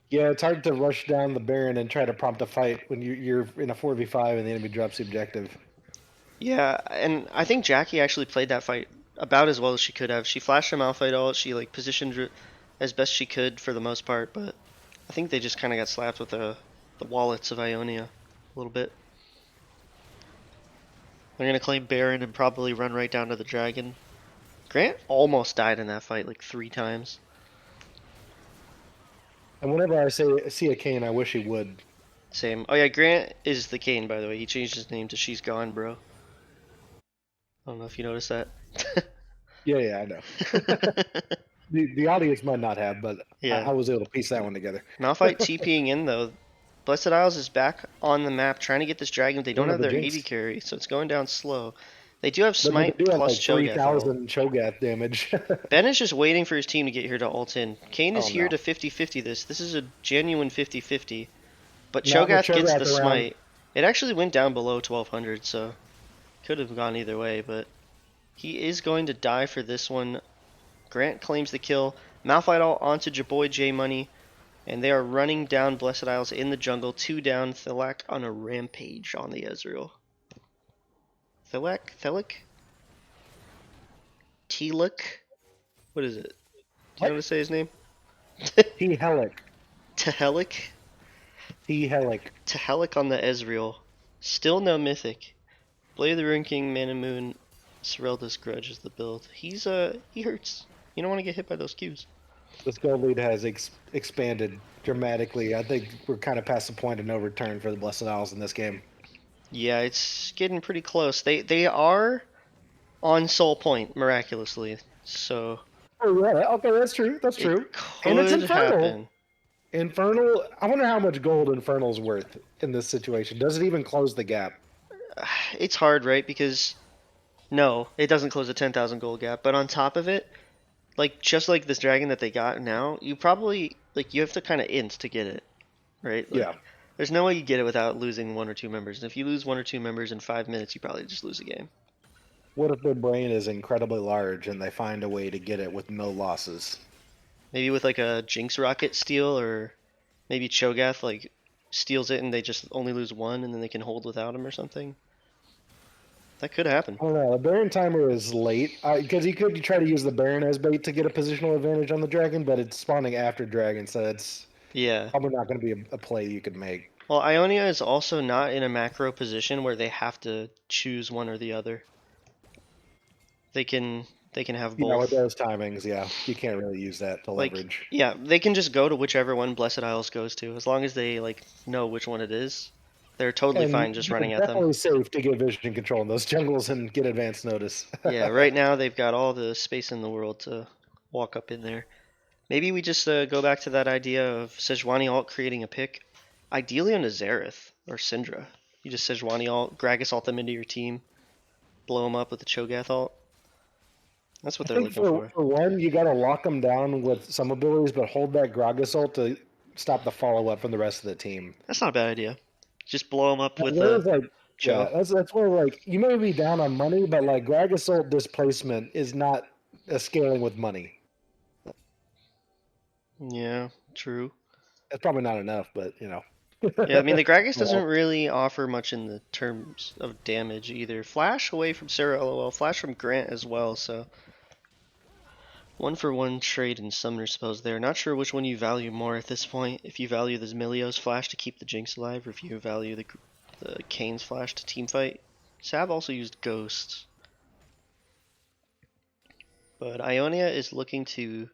Yeah, it's hard to rush down the Baron and try to prompt a fight when you're in a 4v5 and the enemy drops the objective. Yeah, and I think Jackie actually played that fight about as well as she could have. She flashed her Malphite ult. She like positioned as best she could for the most part, but I think they just kind of got slapped with the wallets of Ionia a little bit. They're gonna claim Baron and probably run right down to the Dragon. Grant almost died in that fight like 3 times. And whenever I see a Kane, I wish he would. Same. Oh yeah, Grant is the Kane, by the way. He changed his name to She's Gone, Bro. I don't know if you noticed that. Yeah, I know. the audience might not have, but Yeah. I was able to piece that one together. Malphite TPing in though. Blessed Isles is back on the map trying to get this dragon. They don't have their Jinx. AD carry, so it's going down slow. They do have But Smite they do have plus like Cho'Gath. ult. 3,000 Cho'Gath damage. Ben is just waiting for his team to get here to ult in. Kane is Oh, here no. to 50-50 this. This is a genuine 50-50. But Not with Cho'Gath gets Cho'Gath the around. Smite. It actually went down below 1200, so could have gone either way, but he is going to die for this one. Grant claims the kill. Malphite ult onto Jaboy J Money. And they are running down Blessed Isles in the jungle. 2 down. Thilak on a rampage on the Ezreal. Thilak? Teluk? What is it? Do you know how to say his name? T-Helic. Tehelik? T-Helic. Tehelik on the Ezreal. Still no mythic. Blade of the Rune King, Man and Moon. Serelda's Grudge is the build. He hurts. You don't want to get hit by those Qs. This gold lead has expanded dramatically. I think we're kind of past the point of no return for the Blessed Isles in this game. Yeah, it's getting pretty close. They are on soul point miraculously. So Oh, yeah. Okay, that's true. That's true. And it's could Infernal. happen. Infernal. I wonder how much gold Infernal's worth in this situation. Does it even close the gap? It's hard, right? Because no, it doesn't close a 10,000 gold gap. But on top of it, like just like this dragon that they got now, you probably like you have to kind of int to get it, right? Like, Yeah. There's no way you get it without losing 1 or 2 members. And if you lose 1 or 2 members in 5 minutes, you probably just lose the game. What if their brain is incredibly large and they find a way to get it with no losses? Maybe with like a Jinx rocket steal, or maybe Cho'Gath like steals it and they just only lose 1 and then they can hold without him or something. That could happen. I don't know. The Baron timer is late because you could try to use the Baron as bait to get a positional advantage on the dragon, but it's spawning after dragon, so it's Yeah. probably not going to be a play you could make. Well, Ionia is also not in a macro position where they have to choose one or the other. They can have both. Yeah, with those timings, yeah, you can't really use that to Like, leverage. yeah, they can just go to whichever one Blessed Isles goes to, as long as they like know which one it is. They're totally And fine just running it's at them. definitely safe to get vision control in those jungles and get advanced notice. Yeah, right now they've got all the space in the world to walk up in there. Maybe we just go back to that idea of Sejuani ult creating a pick, ideally on a Xerath or Syndra. You just Sejuani ult, Gragas ult them into your team, blow them up with the Cho'Gath ult. That's what I they're think looking for. for one, you got to lock them down with some abilities, but hold that Gragas ult to stop the follow up from the rest of the team. That's not a bad idea. Just blow them up with There's a like, Cho. that's where like you may be down on money, but like Gragas ult displacement is not a scaling with money. Yeah, true. It's probably not enough, but you know. Yeah, I mean the Gragas doesn't Well, really offer much in the terms of damage either. Flash away from Sarah, lol. Flash from Grant as well. So 1-for-1 trade in Summoner Spells there. Not sure which one you value more at this point. If you value the Milios Flash to keep the Jinx alive, or if you value the Kane's Flash to teamfight. Sav also used Ghost. But Ionia is looking to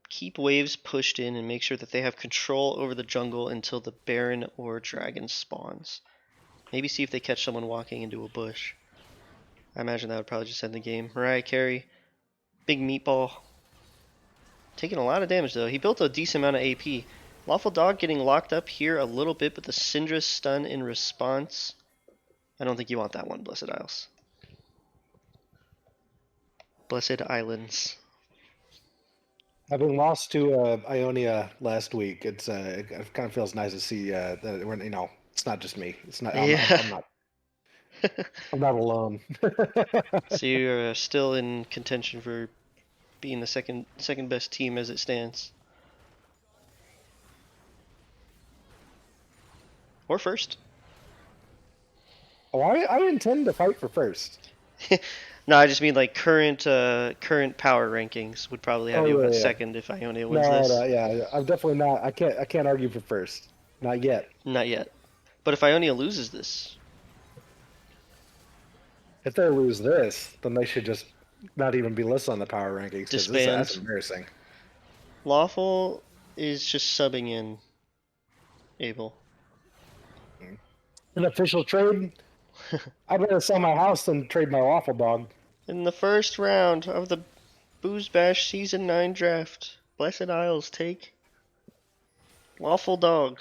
keep waves pushed in and make sure that they have control over the jungle until the Baron or Dragon spawns. Maybe see if they catch someone walking into a bush. I imagine that would probably just end the game. Mariah Carey, big meatball. Taking a lot of damage though. He built a decent amount of AP. Lawful Dog getting locked up here a little bit, but the Syndra stun in response. I don't think you want that one, Blessed Isles. Blessed Islands. having lost to Ionia last week, it kind of feels nice to see that when it's not just me. It's not. Yeah. I'm not alone. So you're still in contention for being the second best team as it stands. Or first. Oh, I intend to fight for first. No, I just mean like current power rankings would probably have you at second if Ionia wins this. No, yeah, I'm definitely not. I can't argue for first. Not yet. Not yet. But if Ionia loses this, if they lose this, then they should just not even be listed on the power rankings because that's embarrassing. Lawful is just subbing in Abel. An official trade? I'd rather sell my house than trade my Lawful Dog. In the first round of the BoozeBash Season 9 draft, Blessed Isles take Lawful Dog.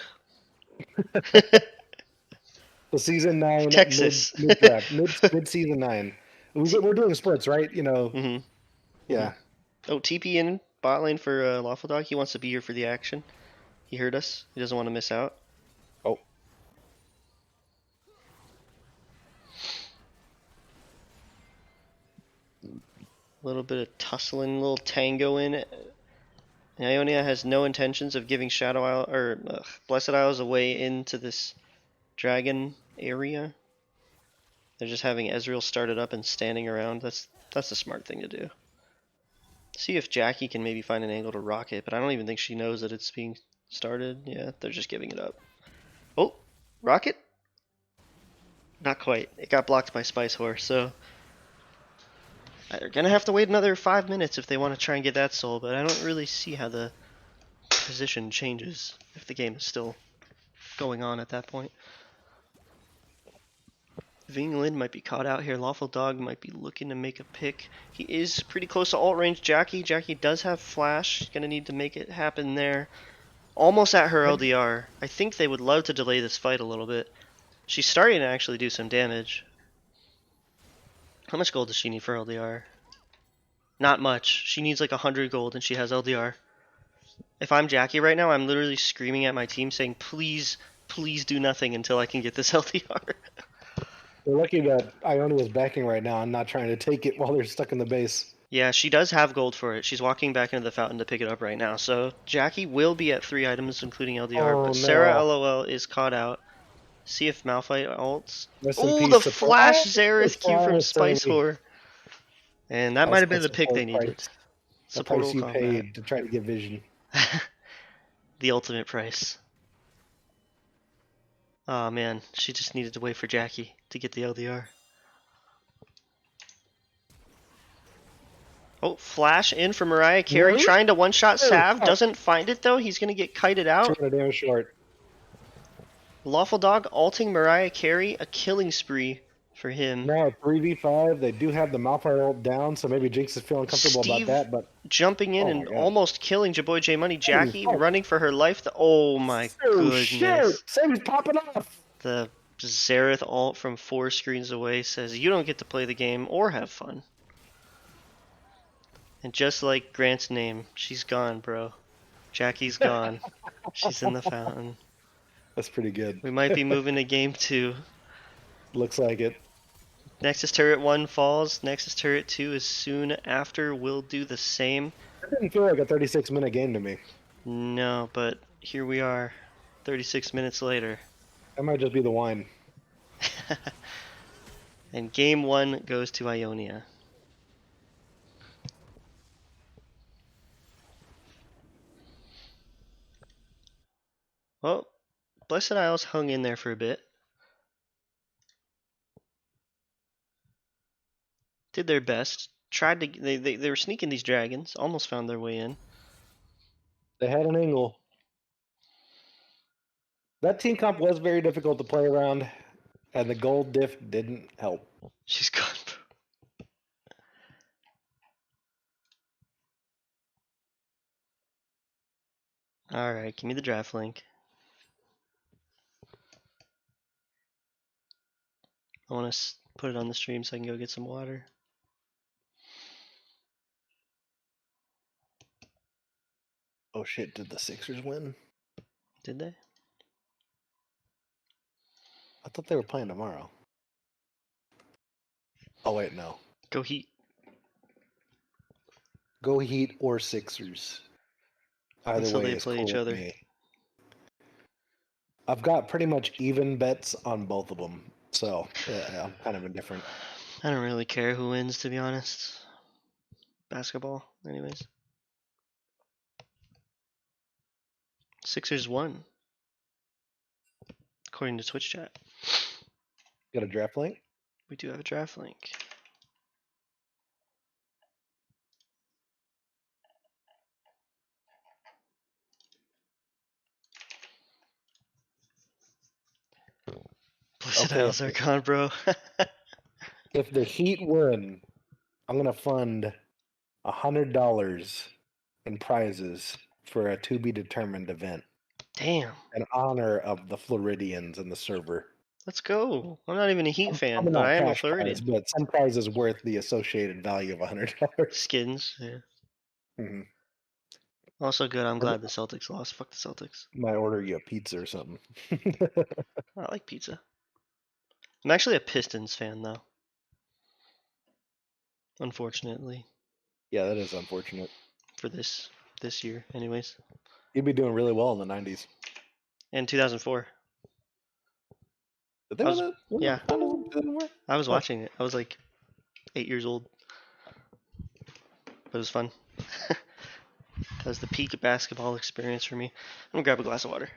The Season 9 Texas. mid Season 9. We're doing splits, right? Mm-hmm. Yeah. Mm-hmm. Oh, TP in bot lane for Lawful Dog. He wants to be here for the action. He heard us. He doesn't want to miss out. Oh. A little bit of tussling, a little tango in. Ionia has no intentions of giving Shadow Isle or Blessed Isles away into this dragon area. They're just having Ezreal started up and standing around. That's a smart thing to do. See if Jackie can maybe find an angle to rock it, but I don't even think she knows that it's being started. Yeah, they're just giving it up. Oh, rocket? Not quite. It got blocked by Spice Horse, so they're gonna have to wait another 5 minutes if they want to try and get that soul, but I don't really see how the position changes if the game is still going on at that point. Vinglin might be caught out here. Lawful Dog might be looking to make a pick. He is pretty close to ult range. Jackie does have flash. Gonna need to make it happen there. Almost at her LDR. I think they would love to delay this fight a little bit. She's starting to actually do some damage. How much gold does she need for LDR? Not much. She needs like 100 gold and she has LDR. If I'm Jackie right now, I'm literally screaming at my team saying, please, please do nothing until I can get this LDR. They're lucky that Ionia is backing right now and not trying to take it while they're stuck in the base. Yeah, she does have gold for it. She's walking back into the fountain to pick it up right now. So Jackie will be at 3 items, including LDR, but Sarah LOL is caught out. See if Malphite ults. Oh, the flash Xerath Q from Spice Whore. And that might have been the pick they needed. The price you paid to try to get vision. The ultimate price. Oh man, she just needed to wait for Jackie to get the LDR. Oh, flash in for Mariah Carey, trying to one-shot Sav. Doesn't find it though. He's going to get kited out. Short. Lawful Dog ulting Mariah Carey, a killing spree for him. Now 3v5, they do have the Malphite ult down, so maybe Jinx is feeling comfortable about that. But jumping in and almost killing Jaboy J Money. Jackie running for her life. Oh my goodness! Shit. Sammy's popping off. The Xerath ult from 4 screens away says you don't get to play the game or have fun. And just like Grant's name, she's gone, bro. Jackie's gone. She's in the fountain. That's pretty good. We might be moving to game 2. Looks like it. Nexus Turret 1 falls. Nexus Turret 2 is soon after. We'll do the same. It didn't feel like a 36-minute game to me. No, but here we are, 36 minutes later. That might just be the wine. And game 1 goes to Ionia. Well, Blessed Isles hung in there for a bit. Did their best. Tried to. They were sneaking these dragons. Almost found their way in. They had an angle. That team comp was very difficult to play around, and the gold diff didn't help. She's gone. Alright, give me the draft link. I want to put it on the stream so I can go get some water. Oh shit, did the Sixers win? Did they? I thought they were playing tomorrow. Oh wait, no. Go Heat. Go Heat or Sixers. Either Until way they is play cool each with other. me. I've got pretty much even bets on both of them, so yeah, I'm kind of indifferent. I don't really care who wins, to be honest. Basketball, anyways. Sixers won, according to Twitch chat. Got a draft link? We do have a draft link. Blessed Okay, Isles are gone, bro. if the Heat win, I'm gonna fund $100 in prizes for a to be determined event Damn. in honor of the Floridians and the server. Let's go. I'm not even a Heat fan, Probably but not I am a cash prize, Floridian. but some prize is worth the associated value of $100. Skins, yeah. Mhm. Also good, I'm glad the Celtics lost. Fuck the Celtics. Might order you a pizza or something. I like pizza. I'm actually a Pistons fan, though. Unfortunately. Yeah, that is unfortunate. For this year, anyways. You'd be doing really well in the 90s. And 2004. Did they I was- win it? yeah. 2004? I was watching it. I was like 8 years old. But it was fun. That was the peak of basketball experience for me. I'm gonna grab a glass of water.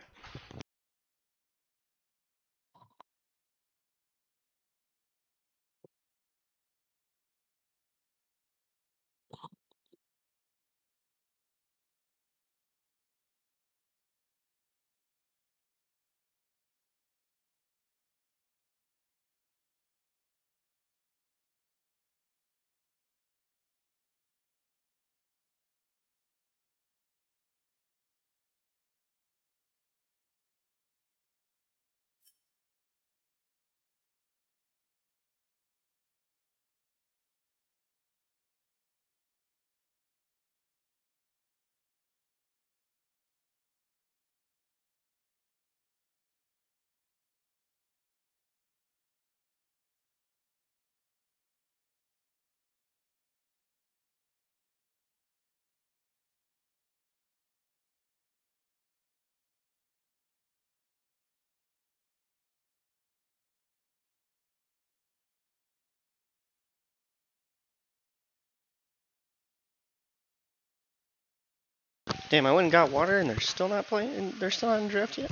Damn, I went and got water and they're still not playing. They're still not in draft yet.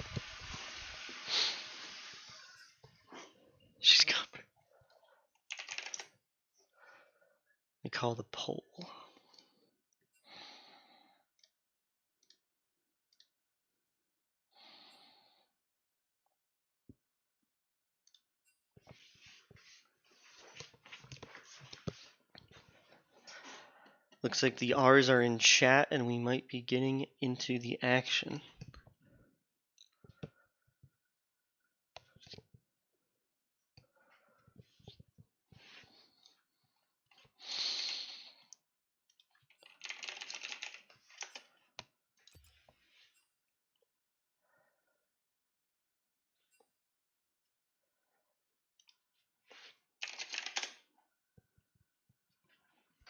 She's gone. We call the poll. Looks like the R's are in chat and we might be getting into the action.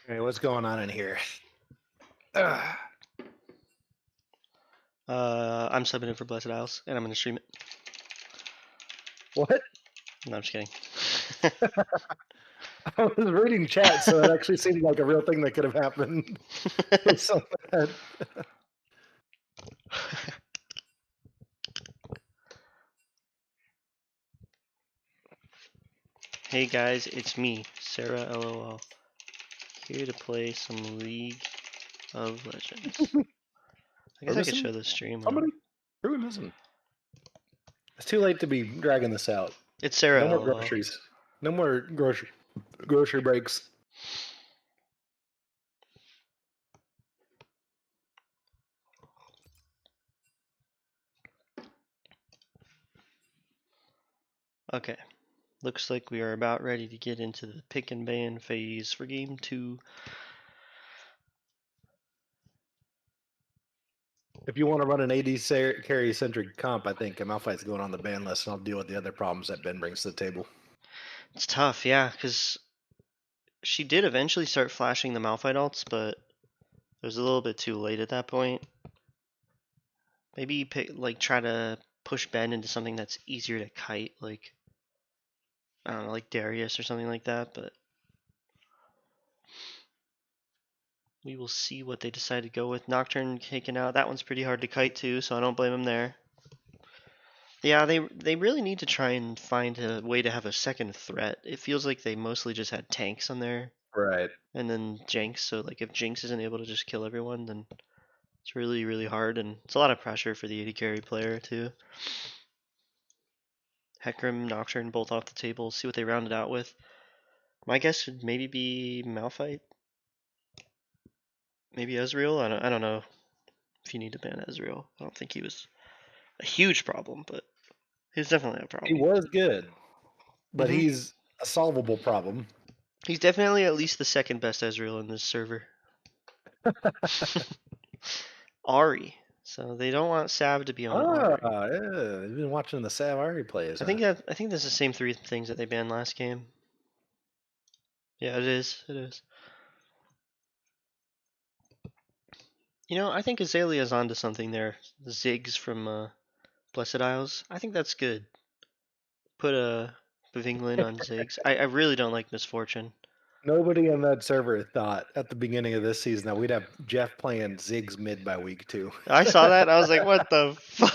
Okay, what's going on in here? Ugh. I'm subbing in for Blessed Isles, and I'm gonna stream it. What? No, I'm just kidding. I was reading chat, so it actually seemed like a real thing that could have happened. It's so bad. Hey guys, it's me, Sarah LOL, here to play some League of Legends. I guess I could show the stream. Somebody? Who listen? It's too late to be dragging this out. It's Sarah No more LOL. groceries. No more grocery breaks. Okay, looks like we are about ready to get into the pick and ban phase for game 2. If you want to run an AD carry centric comp, I think Malphite's going on the ban list, and I'll deal with the other problems that Ben brings to the table. It's tough, yeah, because she did eventually start flashing the Malphite ults, but it was a little bit too late at that point. Maybe try to push Ben into something that's easier to kite, like I don't know, like Darius or something like that, but we will see what they decide to go with. Nocturne taken out. That one's pretty hard to kite too, so I don't blame him there. Yeah, they really need to try and find a way to have a second threat. It feels like they mostly just had tanks on there. Right. And then Jinx, so like if Jinx isn't able to just kill everyone, then it's really, really hard, and it's a lot of pressure for the AD carry player too. Hecarim, Nocturne, both off the table. See what they round it out with. My guess would maybe be Malphite. Maybe Ezreal. I don't know if you need to ban Ezreal. I don't think he was a huge problem, but he's definitely a problem. He was good, but he's a solvable problem. He's definitely at least the second best Ezreal in this server. Ari. So they don't want Sav to be on Ari. Yeah, you've been watching the Sav Ari plays. I think that's the same 3 things that they banned last game. Yeah, it is. It is. You know, I think Azalea's onto something there. The Ziggs from Blessed Isles. I think that's good. Put a Vinglin on Ziggs. I really don't like Misfortune. Nobody on that server thought at the beginning of this season that we'd have Jeff playing Ziggs mid by week 2. I saw that. I was like, what the fuck?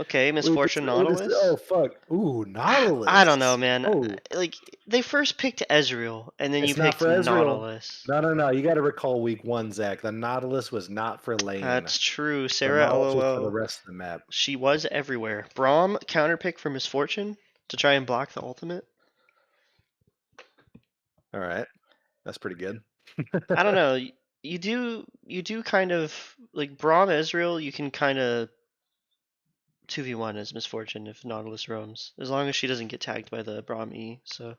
Okay, Misfortune Nautilus. Oh fuck! Ooh, Nautilus. I don't know, man. Oh. Like they first picked Ezreal, and then you picked Nautilus. No. You got to recall week 1, Zach. The Nautilus was not for lane. That's true. Sarah LOL. LOL. For the rest of the map. She was everywhere. Braum counterpick for Misfortune to try and block the ultimate. All right, that's pretty good. I don't know. You do kind of like Braum Ezreal. You can kind of 2v1 as Misfortune if Nautilus roams, as long as she doesn't get tagged by the Braum E. So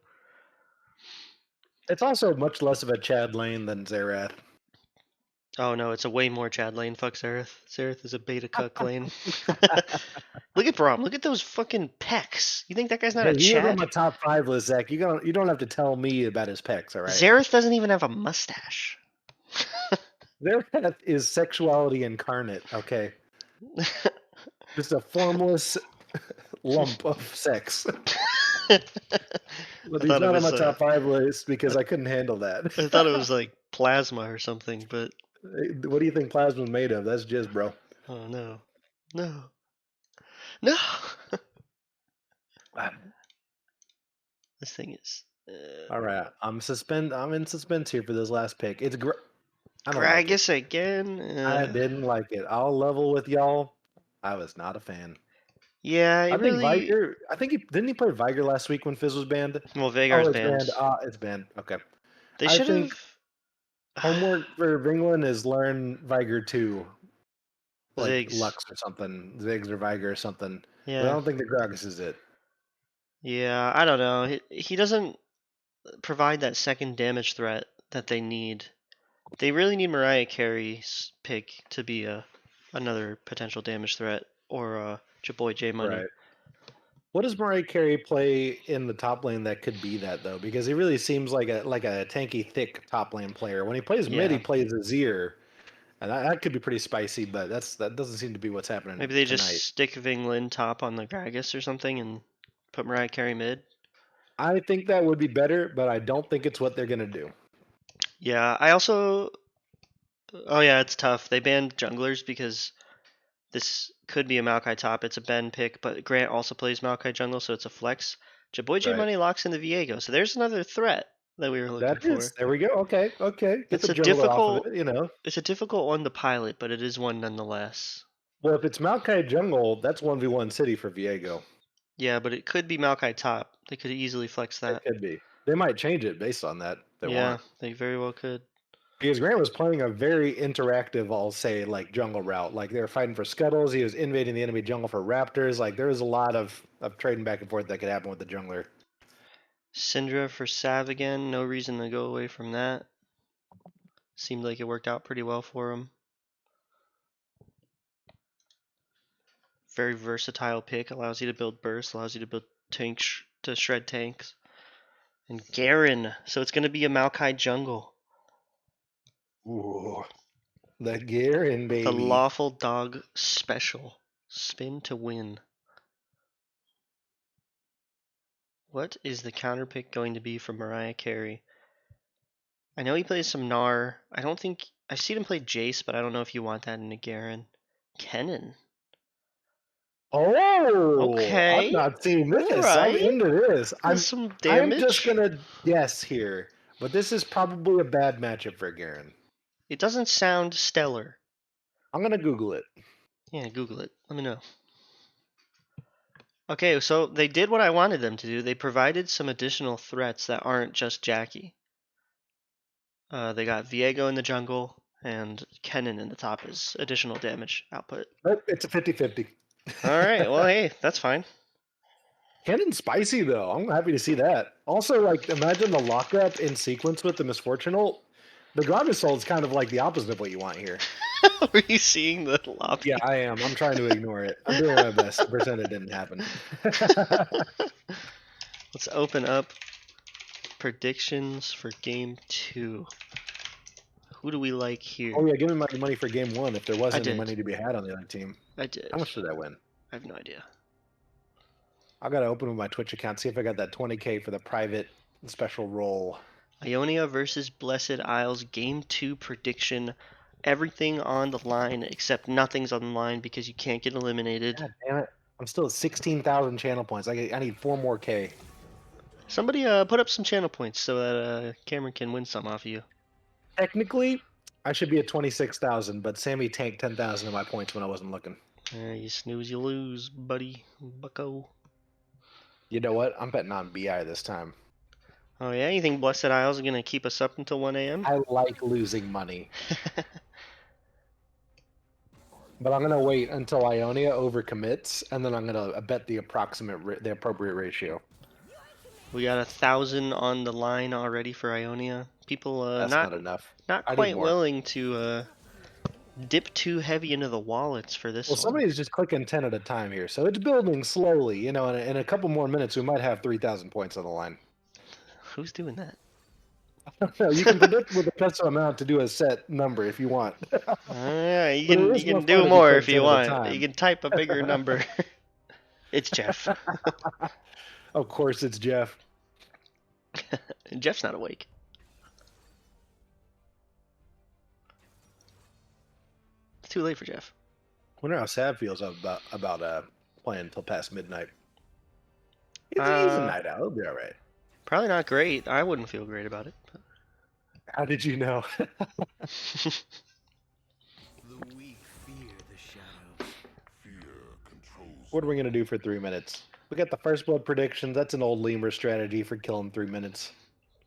it's also much less of a Chad lane than Xerath. Oh no, it's a way more Chad lane. Fuck Xerath. Xerath is a beta cuck lane. Look at Braum. Look at those fucking pecs. You think that guy's not a He's Chad? on my top 5 list, Zach. You don't have to tell me about his pecs, all right? Xerath doesn't even have a mustache. Xerath is sexuality incarnate, okay? Just a formless lump of sex. But he's not on my top 5 list because I couldn't handle that. I thought it was like plasma or something, but what do you think plasma's made of? That's jizz, bro. Oh no. This thing is all right. I'm in suspense here for this last pick. It's Gragas again. I didn't like it. I'll level with y'all. I was not a fan. Yeah, I think Viger. I think didn't he play Viger last week when Fizz was banned? Well, Veigar's banned. It's banned. Okay. They should have. Homework for Vinglin is learn Viger 2. Like Ziggs. Lux or something. Ziggs or Viger or something. Yeah. But I don't think the Gragas is it. Yeah, I don't know. He doesn't provide that second damage threat that they need. They really need Mariah Carey's pick to be another potential damage threat, or your boy J Money. Right. What does Mariah Carey play in the top lane that could be that though? Because he really seems like a tanky, thick top lane player. When he plays mid, he Yeah. plays Azir, and that could be pretty spicy. But that doesn't seem to be what's happening Maybe they just tonight. stick Vinglin top on the Gragas or something and put Mariah Carey mid. I think that would be better, but I don't think it's what they're gonna do. Yeah, I also. Oh yeah, it's tough. They banned junglers because this could be a Maokai top. It's a Ben pick, but Grant also plays Maokai jungle, so it's a flex. Jaboy J Right. Money locks into Viego, so there's another threat that we were looking That is. for. There we go. Okay. Okay. Get It's the a jungler off of difficult, it. You know. it's a difficult one to pilot, but it is one nonetheless. Well, if it's Maokai jungle, that's 1v1 city for Viego. Yeah, but it could be Maokai top. They could easily flex It that. could be. They might change it based on that if they Yeah, want. they very well could. Because Grant was playing a very interactive, I'll say, like jungle route. Like they were fighting for scuttles. He was invading the enemy jungle for raptors. Like there was a lot of trading back and forth that could happen with the jungler. Syndra for Sav again. No reason to go away from that. Seemed like it worked out pretty well for him. Very versatile pick. Allows you to build burst. Allows you to build tanks to shred tanks. And Garen. So it's going to be a Maokai jungle. Ooh, the Garen The baby. lawful dog special. Spin to win. What is the counter pick going to be for Mariah Carey? I know he plays some Gnar. I don't think I've seen him play Jace, but I don't know if you want that in a Garen. Kennen. Oh, I've Okay. not seen this. I'm Alright. into this. That's some I'm just damage. gonna guess here, but this is probably a bad matchup for Garen. It doesn't sound stellar. I'm gonna Google it. Yeah, Google it. Let me know. Okay, so they did what I wanted them to do. They provided some additional threats that aren't just Jackie. They got Viego in the jungle and Kennen in the top as additional damage output. But it's a 50-50. Alright, well, hey, that's fine. Cannon's spicy though. I'm happy to see that. Also, like, imagine the lockup in sequence with the Misfortune ult. The Gravis ult is kind of like the opposite of what you want here. Were you seeing the lobby? Yeah, I am. I'm trying to ignore it. I'm doing my best to pretend it didn't happen. Let's open up predictions for game 2. Who do we like here? Oh yeah, give me my money for game 1 if there was I any did. money to be had on the other team. I did. How much did I win? I have no idea. I gotta open with my Twitch account, see if I got that 20K for the private special roll. Ionia versus Blessed Isles, game 2 prediction. Everything on the line except nothing's on the line because you can't get eliminated. God damn it. I'm still at 16,000 channel points. I need 4 more K. Somebody put up some channel points so that Cameron can win some off of you. Technically, I should be at 26,000, but Sammy tanked 10,000 of my points when I wasn't looking. You snooze, you lose, buddy. Bucko. You know what? I'm betting on BI this time. Oh yeah? You think Blessed Isles are going to keep us up until 1 a.m.? I like losing money. But I'm gonna wait until Ionia overcommits, and then I'm gonna bet the appropriate ratio. We got 1,000 on the line already for Ionia. People That's not enough. not I need quite more. willing to dip too heavy into the wallets for this Well, one. somebody's just clicking 10 at a time here, so it's building slowly. You know, in a couple more minutes, we might have 3,000 points on the line. Who's doing that? No, you can predict with a custom amount to do a set number if you want. Yeah, you But it can is more do fun more click if you 10 at a want. time. You can type a bigger number. It's Jeff. Of course, it's Jeff. Jeff's not awake. It's too late for Jeff. Wonder how Sav feels about playing until past midnight. He's a night owl. He'll be all right. Probably not great. I wouldn't feel great about it. How did you know? The weak fear the shadow. Fear controls. What are we gonna do for 3 minutes? We got the first blood predictions. That's an old lemur strategy for killing 3 minutes.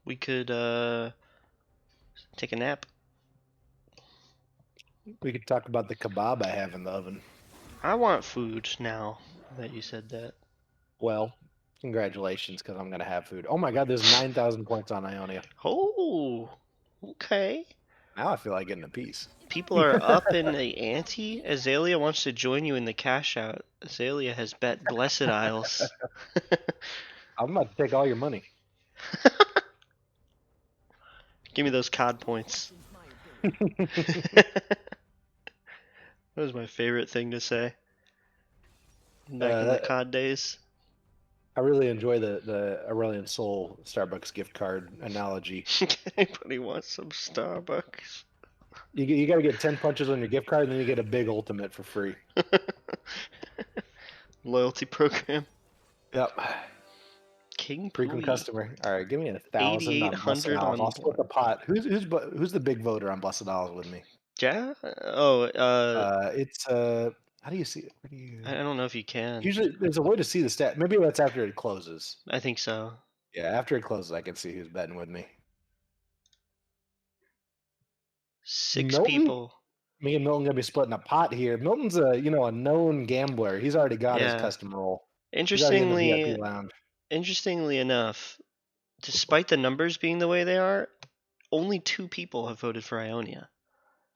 We could take a nap. We could talk about the kebab I have in the oven. I want food now that you said that. Well, congratulations, because I'm gonna have food. Oh my god, there's 9,000 points on Ionia. Oh, okay. Now I feel like getting a piece. People are up in the ante. Azalea wants to join you in the cash out. Azalea has bet Blessed Isles. I'm about to take all your money. Give me those COD points. That was my favorite thing to say. Back in the COD days. I really enjoy the Aurelian Soul Starbucks gift card analogy. Anybody wants some Starbucks? You got to get 10 punches on your gift card, and then you get a big ultimate for free. Loyalty program. Yep. King Frequent Pooey. customer. All right, give me 1,000 on Blessed 8,800 Isles. on I'll split the pot. Who's the big voter on Blessed Isles with me? Yeah? Oh, It's how do you see it? Where do you? I don't know if you can. Usually, there's a way to see the stat. Maybe that's after it closes. I think so. Yeah, after it closes, I can see who's betting with me. 6 Milton? people. Me and Milton gonna be splitting a pot here. Milton's a known gambler. He's already got his Yeah. custom roll. He's already in the Interestingly, VIP lounge. interestingly enough, despite the numbers being the way they are, only 2 people have voted for Ionia.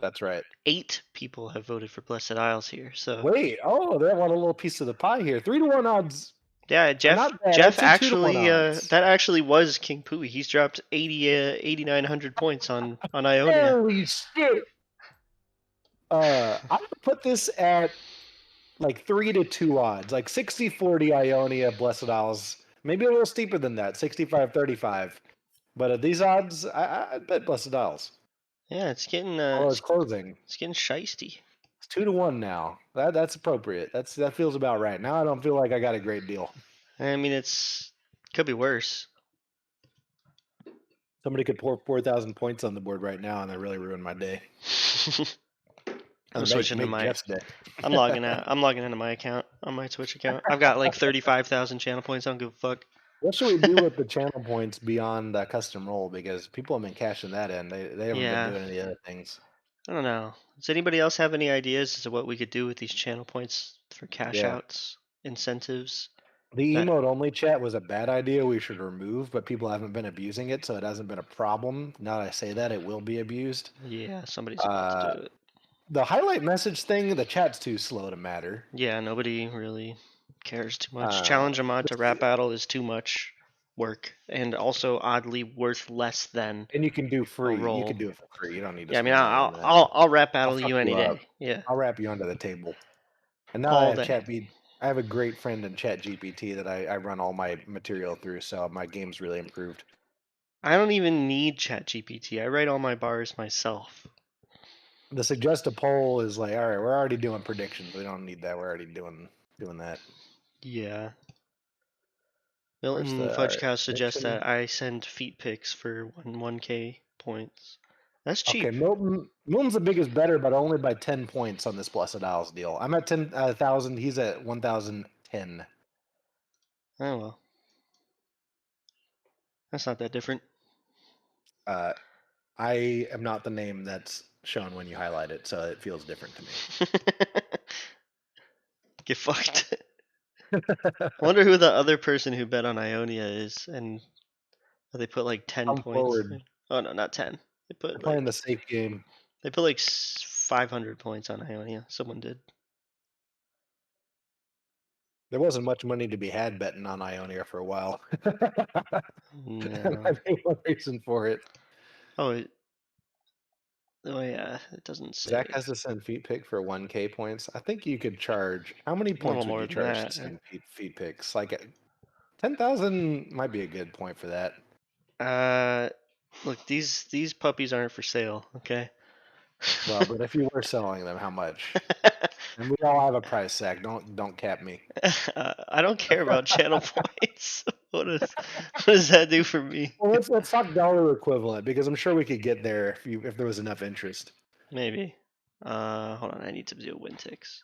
That's right. 8 people have voted for Blessed Isles here. So Wait, they want a little piece of the pie here. 3-1 odds. yeah, Jeff. not bad. Jeff I'd say 2-1 actually, odds. that actually was King Pooey. He's dropped 8,900 points on Ionia. Holy shit! I'm gonna put this at like 3-2 odds, like 60-40 Ionia Blessed Isles. Maybe a little steeper than that, 65-35. But at these odds, I bet Blessed Isles. Yeah, it's getting It's closing. It's getting shisty. It's 2-1 now. That's appropriate. That feels about right. Now I don't feel like I got a great deal. I mean, could be worse. Somebody could pour 4,000 points on the board right now, and they really ruin my day. I'm switching to my. Jeff's day. I'm logging out. I'm logging into my account on my Twitch account. I've got like 35,000 channel points. I don't give a fuck. What should we do with the channel points beyond the custom roll? Because people have been cashing that in. They haven't been doing any other things. I don't know. Does anybody else have any ideas as to what we could do with these channel points for cash outs, incentives? The emote only chat was a bad idea we should remove, but people haven't been abusing it, so it hasn't been a problem. Now that I say that, it will be abused. Yeah, somebody's about to do it. The highlight message thing, the chat's too slow to matter. Yeah, nobody really cares too much. Challenge a mod to rap battle is too much work, and also oddly worth less than. And you can do free. roll. You can do it for free. You don't need to. Yeah, I mean, I'll rap battle you any day. Yeah. I'll wrap you under the table. And now I have I have a great friend in ChatGPT that I run all my material through, so my game's really improved. I don't even need ChatGPT. I write all my bars myself. The suggest a poll is like, all right, we're already doing predictions. We don't need that. We're already doing that. Yeah. Milton Fudgecow suggests that I send feet pics for 1K points. That's cheap. Okay, Milton's the biggest better, but only by 10 points on this Blessed Isles deal. I'm at 10,000. He's at 1,010. Oh well. That's not that different. I am not the name that's shown when you highlight it, so it feels different to me. Get fucked. I wonder who the other person who bet on Ionia is, and they put like 10 points. Forward. Oh no, not 10. They put playing the safe game. They put like 500 points on Ionia. Someone did. There wasn't much money to be had betting on Ionia for a while. No. I think one reason for it. Oh yeah, it doesn't say. Zach has to send feet pick for 1K points. I think you could charge. How many points would you charge to send feet picks? Like 10,000 might be a good point for that. Look, these puppies aren't for sale. Okay. Well, but if you were selling them, how much? And we all have a price, Zach. Don't cap me. I don't care about channel points. What does that do for me? Well, let's talk dollar equivalent, because I'm sure we could get there if there was enough interest. Maybe. Hold on. I need to do win ticks.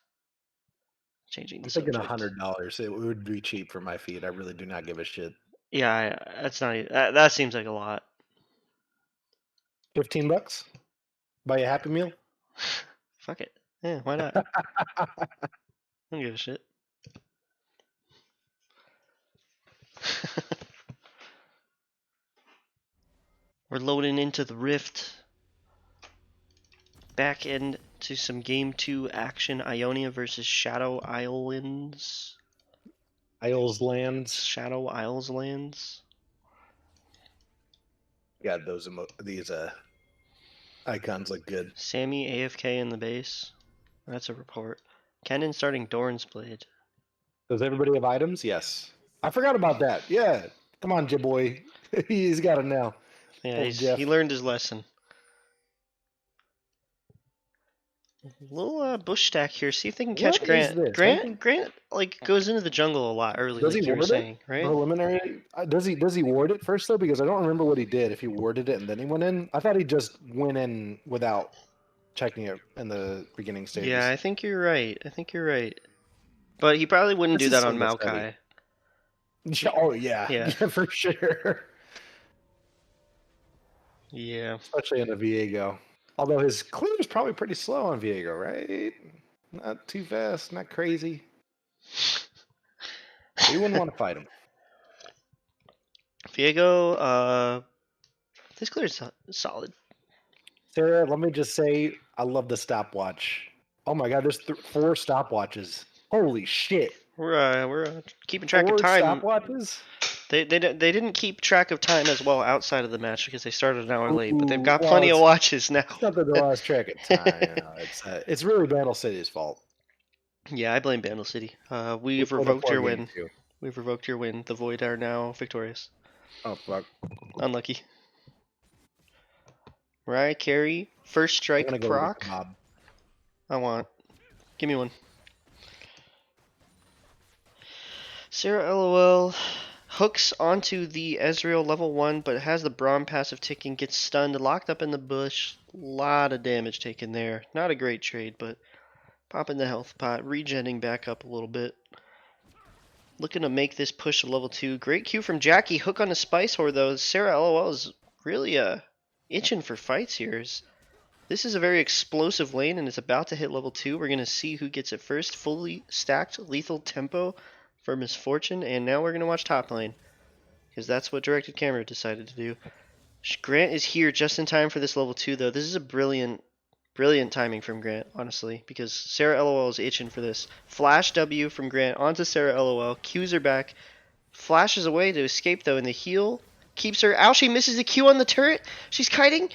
Changing the I'm thinking $100. It would be cheap for my feed. I really do not give a shit. Yeah, that's not. That seems like a lot. $15? Buy a Happy Meal? Fuck it. Yeah, why not? I don't give a shit. We're loading into the rift. back into some Game 2 action. Ionia versus Shadow Islands. Isles lands. Shadow Isles lands. God, these icons look good. Sammy AFK in the base. That's a report. Kennen starting Dorn's Blade. Does everybody have items? Yes. I forgot about that. Yeah. Come on, J-boy. He's got it now. Yeah, Old Jeff. he learned his lesson. Little bush stack here. See if they can catch What is Grant. this? Grant like goes into the jungle a lot early, Does like he you were ward saying, it? right? Preliminary. Does he ward it first though? Because I don't remember what he did. If he warded it and then he went in, I thought he just went in without checking it in the beginning stages. Yeah, I think you're right. But he probably wouldn't do that on Maokai. Oh yeah, Yeah. yeah, for sure. Yeah. Especially in a Viego. Although his clear is probably pretty slow on Viego, right? Not too fast, not crazy. You wouldn't want to fight him. Viego, this clear is solid. Sarah, let me just say, I love the stopwatch. Oh my god, there's 4 stopwatches. Holy shit! We're keeping track 4 of time. stopwatches? They didn't keep track of time as well outside of the match because they started an hour late, but they've got Well, plenty of watches now. It's not that they lost track of time. It's really Battle City's fault. Yeah, I blame Bandle City. We've Put up revoked 4 your games, win. too. We've revoked your win. The Void are now victorious. Oh fuck! Unlucky. Mariah Carey, first I'm strike gonna go proc. with Bob. I want. Give me one. Sarah LOL hooks onto the Ezreal level 1, but has the Braum passive ticking, gets stunned, locked up in the bush. Lot of damage taken there. Not a great trade, but popping the health pot, regenning back up a little bit. Looking to make this push to level 2. Great Q from Jackie. Hook on a Spice Whore, though. Sarah LOL is really itching for fights here. This is a very explosive lane, and it's about to hit level 2. We're going to see who gets it first. Fully stacked lethal tempo for Misfortune, and now we're going to watch top lane, because that's what Directed Camera decided to do. Grant is here just in time for this level 2, though. This is a brilliant timing from Grant, honestly, because Sarah LOL is itching for this. Flash W from Grant onto Sarah LOL, Qs her back, flashes away to escape, though, and the heal keeps her. Ow, she misses the Q on the turret. She's kiting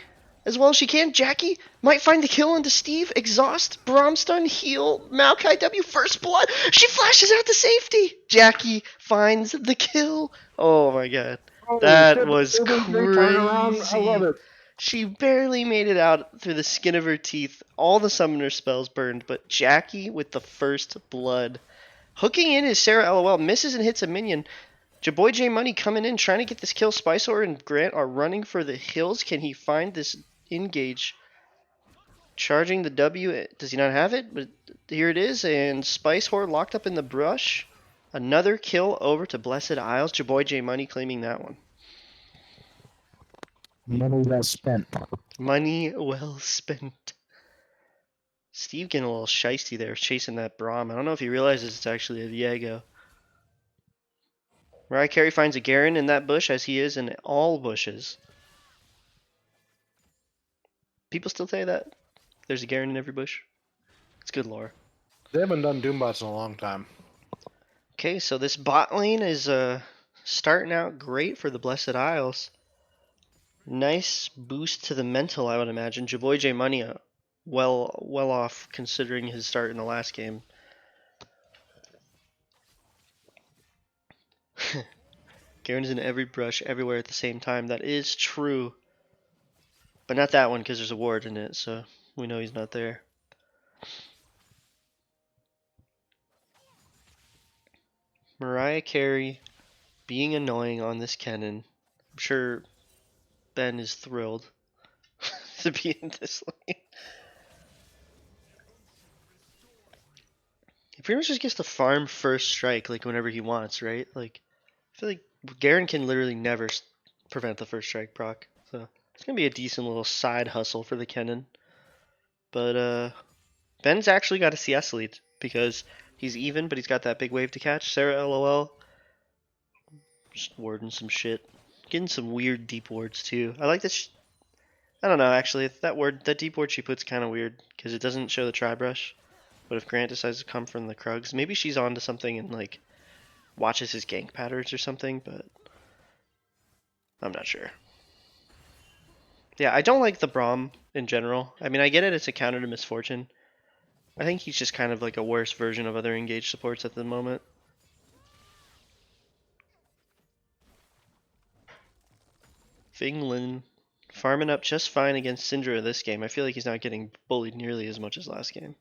as well as she can. Jackie might find the kill onto Steve. Exhaust, Braum stun, heal, Maokai W, first blood. She flashes out to safety. Jackie finds the kill. Oh my god. That was Turnaround. I love crazy. it. She barely made it out through the skin of her teeth. All the summoner spells burned, but Jackie with the first blood. Hooking in is Sarah LOL, misses and hits a minion. Jaboy J Money coming in, trying to get this kill. Spicer and Grant are running for the hills. Can he find this engage? Charging the W. Does he not have it? But here it is, and Spice Whore locked up in the brush. Another kill over to Blessed Isles. Jaboy J Money claiming that one. Money well spent. Money well spent. Steve getting a little shisty there, chasing that Braum. I don't know if he realizes it's actually a Viego. Mariah Carey finds a Garen in that bush, as he is in all bushes. People still say that? There's a Garen in every bush? It's good lore. They haven't done Doombots in a long time. Okay, so this bot lane is starting out great for the Blessed Isles. Nice boost to the mental, I would imagine. Jaboy J Money well off considering his start in the last game. Garen's in every brush everywhere at the same time. That is true. But not that one, because there's a ward in it, so we know he's not there. Mariah Carey being annoying on this Kennen. I'm sure Ben is thrilled to be in this lane. He pretty much just gets to farm first strike like whenever he wants, right? Like, I feel like Garen can literally never prevent the first strike proc. So it's gonna be a decent little side hustle for the Kennen. But Ben's actually got a CS lead because he's even, but he's got that big wave to catch. Sarah LOL just warding some shit, getting some weird deep wards too. I like this. I don't know, actually. That deep ward she puts kind of weird, because it doesn't show the tri-brush. But if Grant decides to come from the Krugs, maybe she's onto something and, like, watches his gank patterns or something, but I'm not sure. Yeah, I don't like the Braum in general. I mean, I get it, it's a counter to Misfortune. I think he's just kind of like a worse version of other engaged supports at the moment. Finglin farming up just fine against Syndra this game. I feel like he's not getting bullied nearly as much as last game.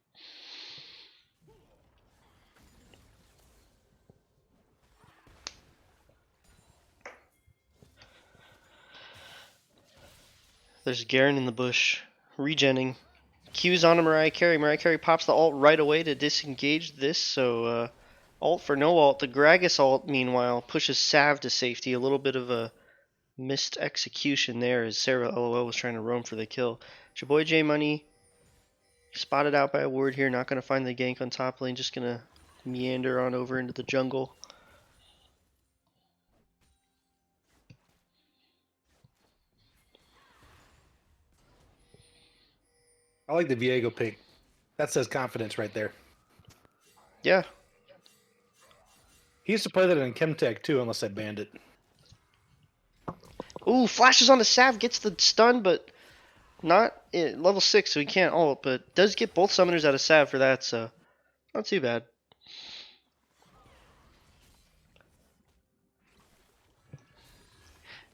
There's Garen in the bush, regenning. Q's on a Mariah Carey. Mariah Carey pops the ult right away to disengage this, so ult for no ult. The Gragas ult, meanwhile, pushes Sav to safety. A little bit of a missed execution there as Sarah LOL was trying to roam for the kill. Your boy J Money spotted out by a ward here, not going to find the gank on top lane, just going to meander on over into the jungle. I like the Viego pick. That says confidence right there. Yeah. He used to play that in Chemtech too, unless I banned it. Ooh, flashes on the Sav, gets the stun, but not at level 6, so he can't ult, but does get both summoners out of Sav for that, so not too bad.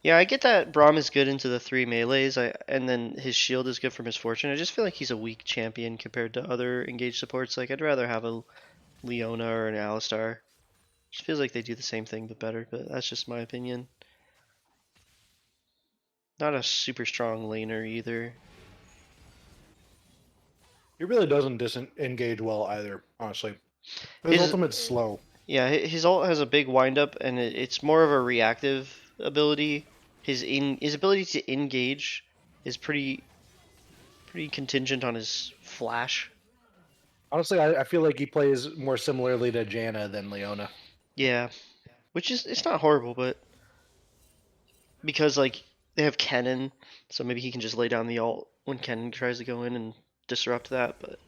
Yeah, I get that Braum is good into the 3 melees, and then his shield is good for Misfortune. I just feel like he's a weak champion compared to other engaged supports. Like, I'd rather have a Leona or an Alistar. Just feels like they do the same thing but better, but that's just my opinion. Not a super strong laner either. He really doesn't disengage well either, honestly. His ultimate's slow. Yeah, his ult has a big windup, and it's more of a reactive ability. His ability to engage is pretty contingent on his flash. Honestly, I feel like he plays more similarly to Janna than Leona. Yeah, which is, it's not horrible, but because like they have Kennen, so maybe he can just lay down the ult when Kennen tries to go in and disrupt that, but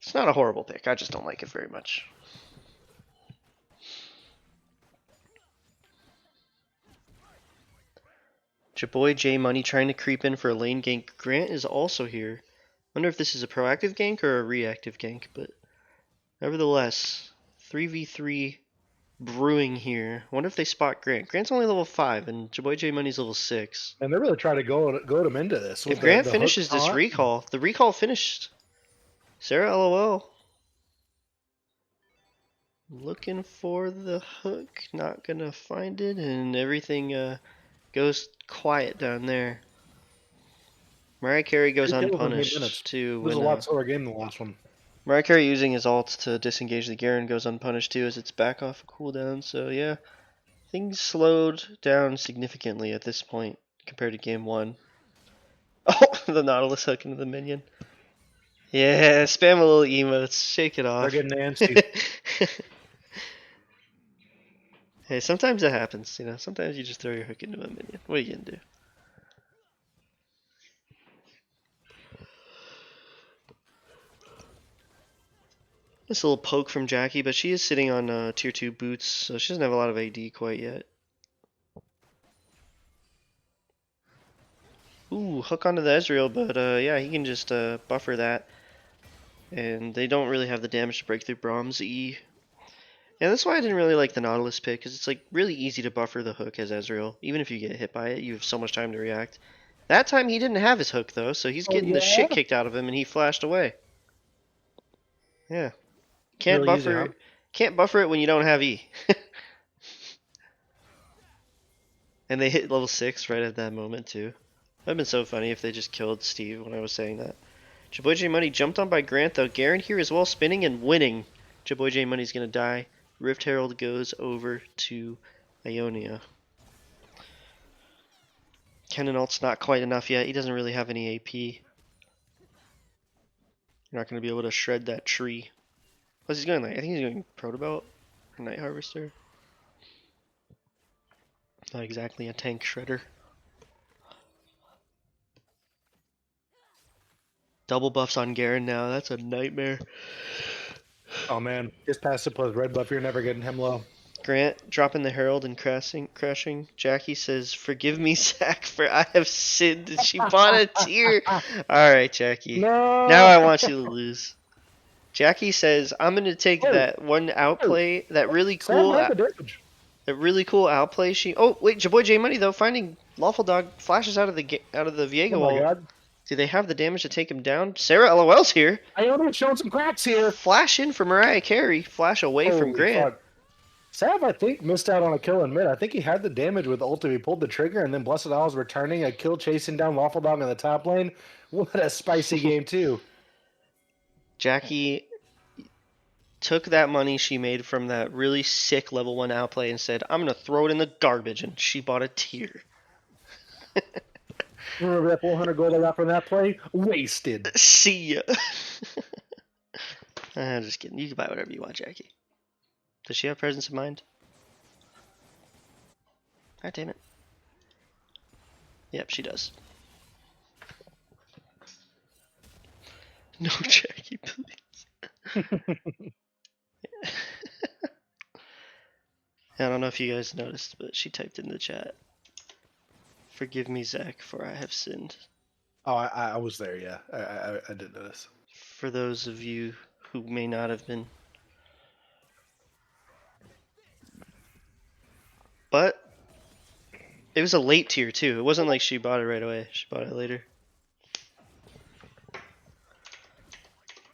it's not a horrible pick. I just don't like it very much. Jaboy J Money trying to creep in for a lane gank. Grant is also here. Wonder if this is a proactive gank or a reactive gank, but nevertheless, 3v3 brewing here. Wonder if they spot Grant. Grant's only level 5, and Jaboy J Money's level 6. And they're really trying to goad him into this. If Grant finishes this recall, the recall finished. Sarah LOL. Looking for the hook, not gonna find it, and everything goes quiet down there. Mariah Carey goes unpunished too. It was a lot slower game than the last one. Mariah Carey using his ult to disengage the Garen goes unpunished too as it's back off a cooldown. So yeah, things slowed down significantly at this point compared to game 1. Oh, the Nautilus hook into the minion. Yeah, spam a little emotes, shake it off. They're getting antsy. Hey, sometimes it happens, you know. Sometimes you just throw your hook into a minion. What are you gonna do? This little poke from Jackie, but she is sitting on tier 2 boots, so she doesn't have a lot of AD quite yet. Ooh, hook onto the Ezreal, but yeah, he can just buffer that. And they don't really have the damage to break through Braum's E. Yeah, that's why I didn't really like the Nautilus pick, because it's like really easy to buffer the hook as Ezreal. Even if you get hit by it, you have so much time to react. That time he didn't have his hook though, so he's getting the shit kicked out of him and he flashed away. Yeah. Can't Really buffer easy, huh? Can't buffer it when you don't have E. And they hit level 6 right at that moment too. That'd been so funny if they just killed Steve when I was saying that. Jaboy J Money jumped on by Grant though. Garen here as well, spinning and winning. Jaboy J Money's gonna die. Rift Herald goes over to Ionia. Kennen ult's not quite enough yet. He doesn't really have any AP. You're not gonna be able to shred that tree. What's he going like? I think he's going Protobelt or Night Harvester. Not exactly a tank shredder. Double buffs on Garen now. That's a nightmare. Oh man, his passive plus red buff, you're never getting him low. Grant dropping the herald and crashing. Jackie says, "Forgive me, Zach, for I have sinned." And she bought a tier. All right, Jackie. No. Now I want you to lose. Jackie says, "I'm gonna take Oh, that one outplay, that really Sam cool, had the damage. that really cool outplay." Oh wait, your boy J Money though finding Lawful Dog flashes out of the Viega Oh my wall. god. Do they have the damage to take him down? Sarah LOL's here. Ionia showing some cracks here. Flash in for Mariah Carey. Flash away from Holy Grant. fuck. Sav, I think, missed out on a kill in mid. I think he had the damage with ulti. He pulled the trigger, and then Blessed Isles returning a kill, chasing down Lawful Dog in the top lane. What a spicy game, too. Jackie took that money she made from that really sick level 1 outplay and said, "I'm going to throw it in the garbage," and she bought a tier. Remember that 400 gold I got from that play? Wasted. See ya. I'm just kidding. You can buy whatever you want, Jackie. Does she have presence of mind? God damn it. Yep, she does. No, Jackie, please. I don't know if you guys noticed, but she typed in the chat, "Forgive me, Zach, for I have sinned." Oh, I was there, yeah. I did notice. For those of you who may not have been. But it was a late tier too. It wasn't like she bought it right away. She bought it later.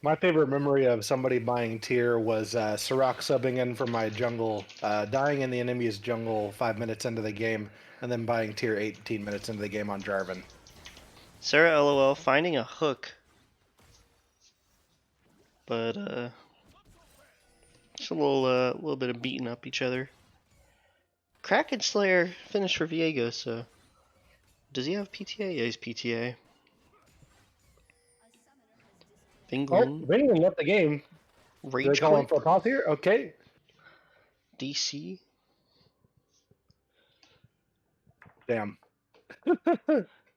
My favorite memory of somebody buying tier was Sirach subbing in for my jungle, dying in the enemy's jungle 5 minutes into the game, and then buying tier 18 minutes into the game on Jarvan. Sarah LOL finding a hook. But just a little bit of beating up each other. Kraken Slayer finished for Viego, so does he have PTA? Yeah, he's PTA. England. Oh, England left the game. Rage They're calling quit. for a pause here? Okay. DC. Damn.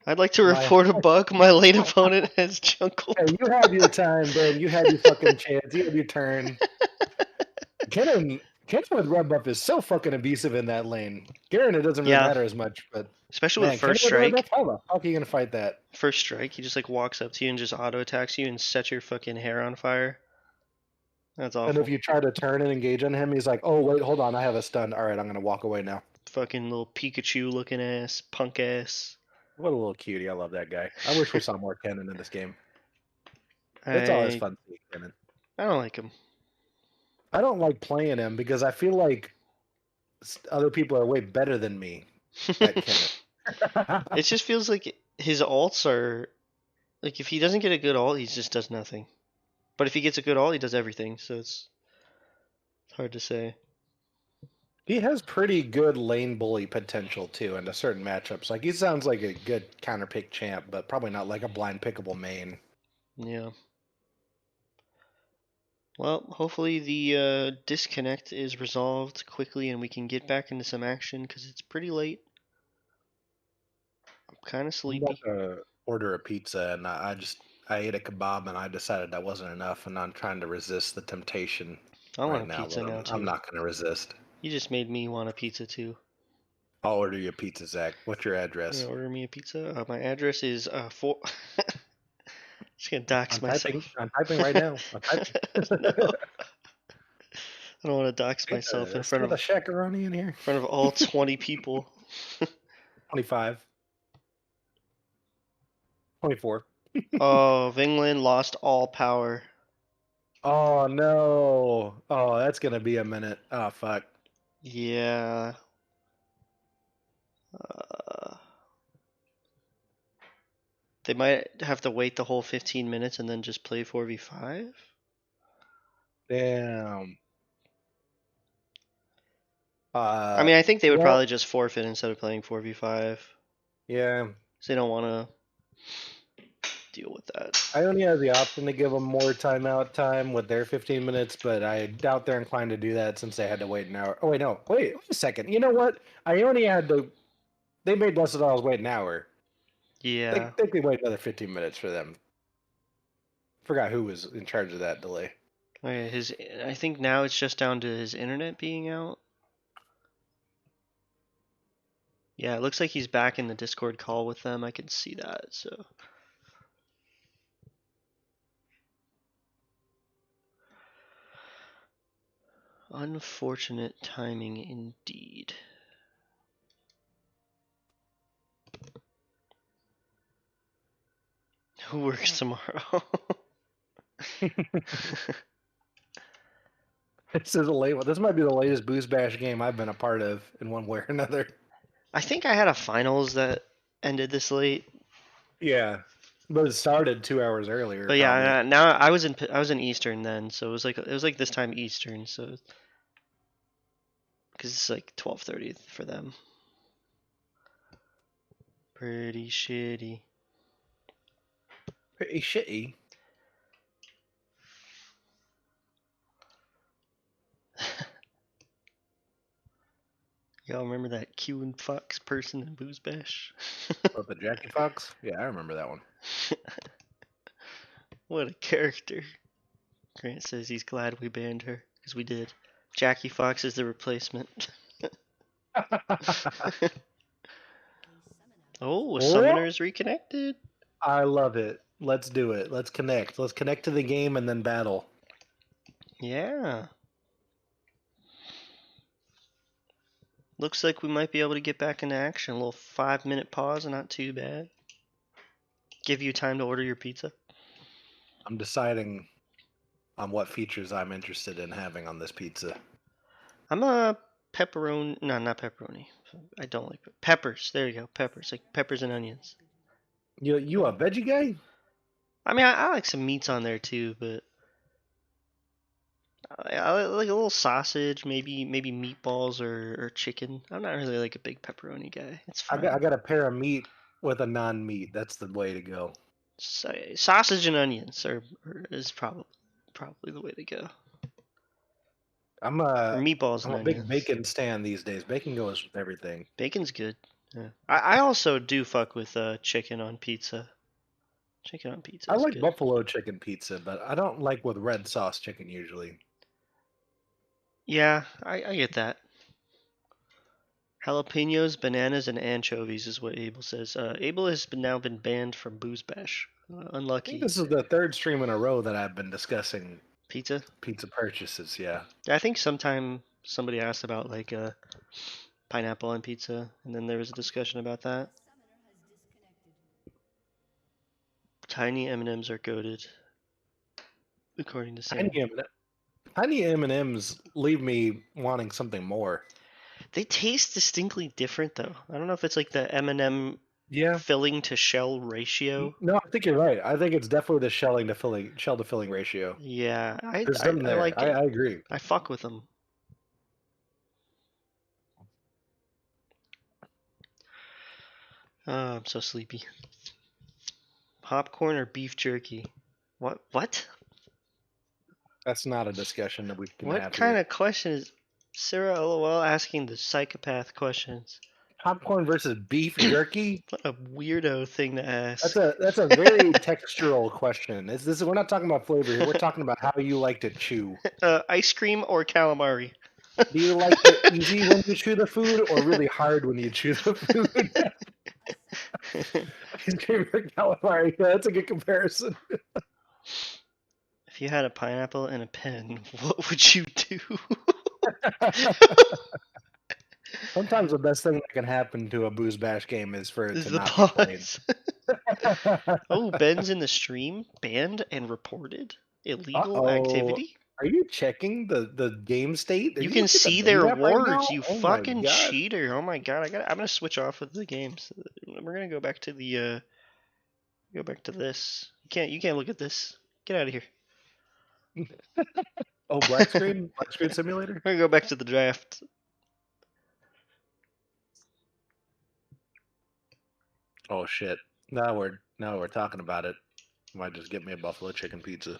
I'd like to report a bug. My late opponent has jungle. Hey, you had your time, Ben. You had your fucking chance. You had your turn. Kennen with red buff is so fucking abusive in that lane. Garen, it doesn't really Yeah. matter as much, but Especially man, with first Kennen with red strike. buff, how the fuck are you gonna fight that? First strike, he just like walks up to you and just auto attacks you and sets your fucking hair on fire. That's awful. And if you try to turn and engage on him, he's like, "Oh wait, hold on, I have a stun. All right, I'm gonna walk away now." Fucking little Pikachu looking ass, punk ass. What a little cutie! I love that guy. I wish we saw more Kennen in this game. It's always fun to see Kennen. I don't like him. I don't like playing him because I feel like other people are way better than me at Kennen. It just feels like his ults are like if he doesn't get a good ult, he just does nothing. But if he gets a good ult, he does everything. So it's hard to say. He has pretty good lane bully potential too into certain matchups. Like he sounds like a good counter pick champ, but probably not like a blind pickable main. Yeah. Well, hopefully the disconnect is resolved quickly and we can get back into some action because it's pretty late. I'm kind of sleepy. I'm about to order a pizza, and I ate a kebab, and I decided that wasn't enough, and I'm trying to resist the temptation. I want right a pizza but now too. I'm not going to resist. You just made me want a pizza too. I'll order you a pizza, Zach. What's your address? Yeah, order me a pizza. My address is 4. Just gonna dox myself. I'm typing right now. I'm typing. No. I don't want to dox myself in front of the shakaroni in here. in front of all 20 people. 25. 24. Oh, Vingland lost all power. Oh no. Oh, that's gonna be a minute. Oh fuck. Yeah. They might have to wait the whole 15 minutes and then just play 4v5? Damn. I mean, I think they would well- probably just forfeit instead of playing 4v5. Yeah. So they don't want to deal with that. I only have the option to give them more timeout time with their 15 minutes, but I doubt they're inclined to do that since they had to wait an hour. Oh wait, no. Wait a second. You know what? Ionia had to. They made Blessed Isles wait an hour. Yeah. They could wait another 15 minutes for them. Forgot who was in charge of that delay. Okay, I think now it's just down to his internet being out. Yeah, it looks like he's back in the Discord call with them. I can see that, so. Unfortunate timing indeed. Who works tomorrow? This is a late one. This might be the latest BoozeBash game I've been a part of in one way or another. I think I had a finals that ended this late. Yeah, but it started 2 hours earlier. But yeah, now I was in Eastern then, so it was like this time Eastern, so because it's like 12:30 for them. Pretty shitty. Pretty shitty. Y'all remember that Q and Fox person in BoozeBash? What, the Jackie Fox? Yeah, I remember that one. What a character. Grant says he's glad we banned her, because we did. Jackie Fox is the replacement. Oh, a summoner's reconnected. I love it. Let's do it. Let's connect. Let's connect to the game and then battle. Yeah. Looks like we might be able to get back into action. A little 5-minute pause, not too bad. Give you time to order your pizza. I'm deciding on what features I'm interested in having on this pizza. I'm a pepperoni. No, not pepperoni. I don't like peppers. There you go. Peppers. Like peppers and onions. You a veggie guy? I mean, I like some meats on there too, but I like a little sausage, maybe meatballs or chicken. I'm not really like a big pepperoni guy. It's fine. I got a pair of meat with a non-meat. That's the way to go. Sausage and onions is probably the way to go. I'm Or meatballs I'm and a big onions. bacon stan these days. Bacon goes with everything. Bacon's good. Yeah. I also do fuck with chicken on pizza. Chicken on pizza. I is like good. buffalo chicken pizza, but I don't like with red sauce chicken usually. Yeah, I get that. Jalapenos, bananas, and anchovies is what Abel says. Abel has now been banned from BoozeBash. I think Unlucky. this is the third stream in a row that I've been discussing Pizza? pizza purchases. Yeah. I think sometime somebody asked about like pineapple on pizza, and then there was a discussion about that. Tiny M&Ms are goated, according to Sam. Tiny M&Ms leave me wanting something more. They taste distinctly different, though. I don't know if it's like the M&M Yeah. filling to shell ratio. No, I think you're right. I think it's definitely the shell to filling ratio. Yeah, There's something there. I like it. I agree. I fuck with them. Oh, I'm so sleepy. Popcorn or beef jerky? What? That's not a discussion that we can have. What kind here. of question is Sarah LOL asking the psychopath questions? Popcorn versus beef jerky? What a weirdo thing to ask. That's a very textural question. We're not talking about flavor here. We're talking about how you like to chew. Ice cream or calamari? Do you like it easy when you chew the food, or really hard when you chew the food? Ice cream or calamari? Yeah, that's a good comparison. If you had a pineapple and a pen, what would you do? Sometimes the best thing that can happen to a BoozeBash game is for it Is to the not be played. pause. Oh, Ben's in the stream, banned and reported. Illegal Uh-oh. activity. Are you checking the game state? Are You can looking at see the their map right now? words. You Oh my fucking God. cheater! Oh my god! I'm gonna switch off of the games. We're gonna go back to the. Go back to this. You can't look at this. Get out of here. Oh, black screen? Black screen simulator? We're gonna go back to the draft. Oh shit. Now we're talking about it. Might just get me a buffalo chicken pizza.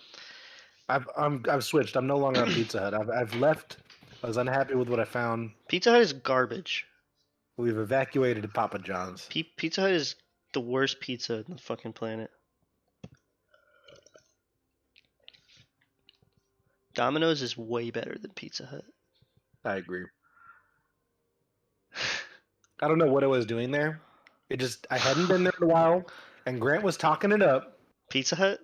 I've switched. I'm no longer on Pizza Hut. I've left. I was unhappy with what I found. Pizza Hut is garbage. We've evacuated Papa John's. Pizza Hut is the worst pizza on the fucking planet. Domino's is way better than Pizza Hut. I agree. I don't know what I was doing there. I hadn't been there in a while, and Grant was talking it up. Pizza Hut?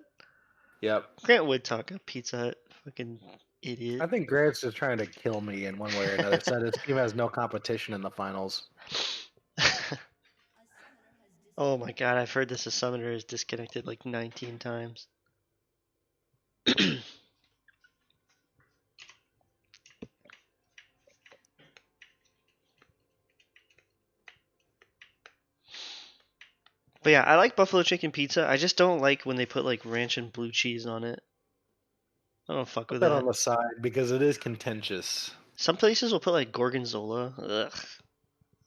Yep. Grant would talk up Pizza Hut. Fucking idiot. I think Grant's just trying to kill me in one way or another. Said his team has no competition in the finals. Oh my god, I've heard this. A summoner is disconnected like 19 times. But yeah, I like buffalo chicken pizza. I just don't like when they put like ranch and blue cheese on it. I don't fuck Put with that that. on the side because it is contentious. Some places will put like gorgonzola. Ugh.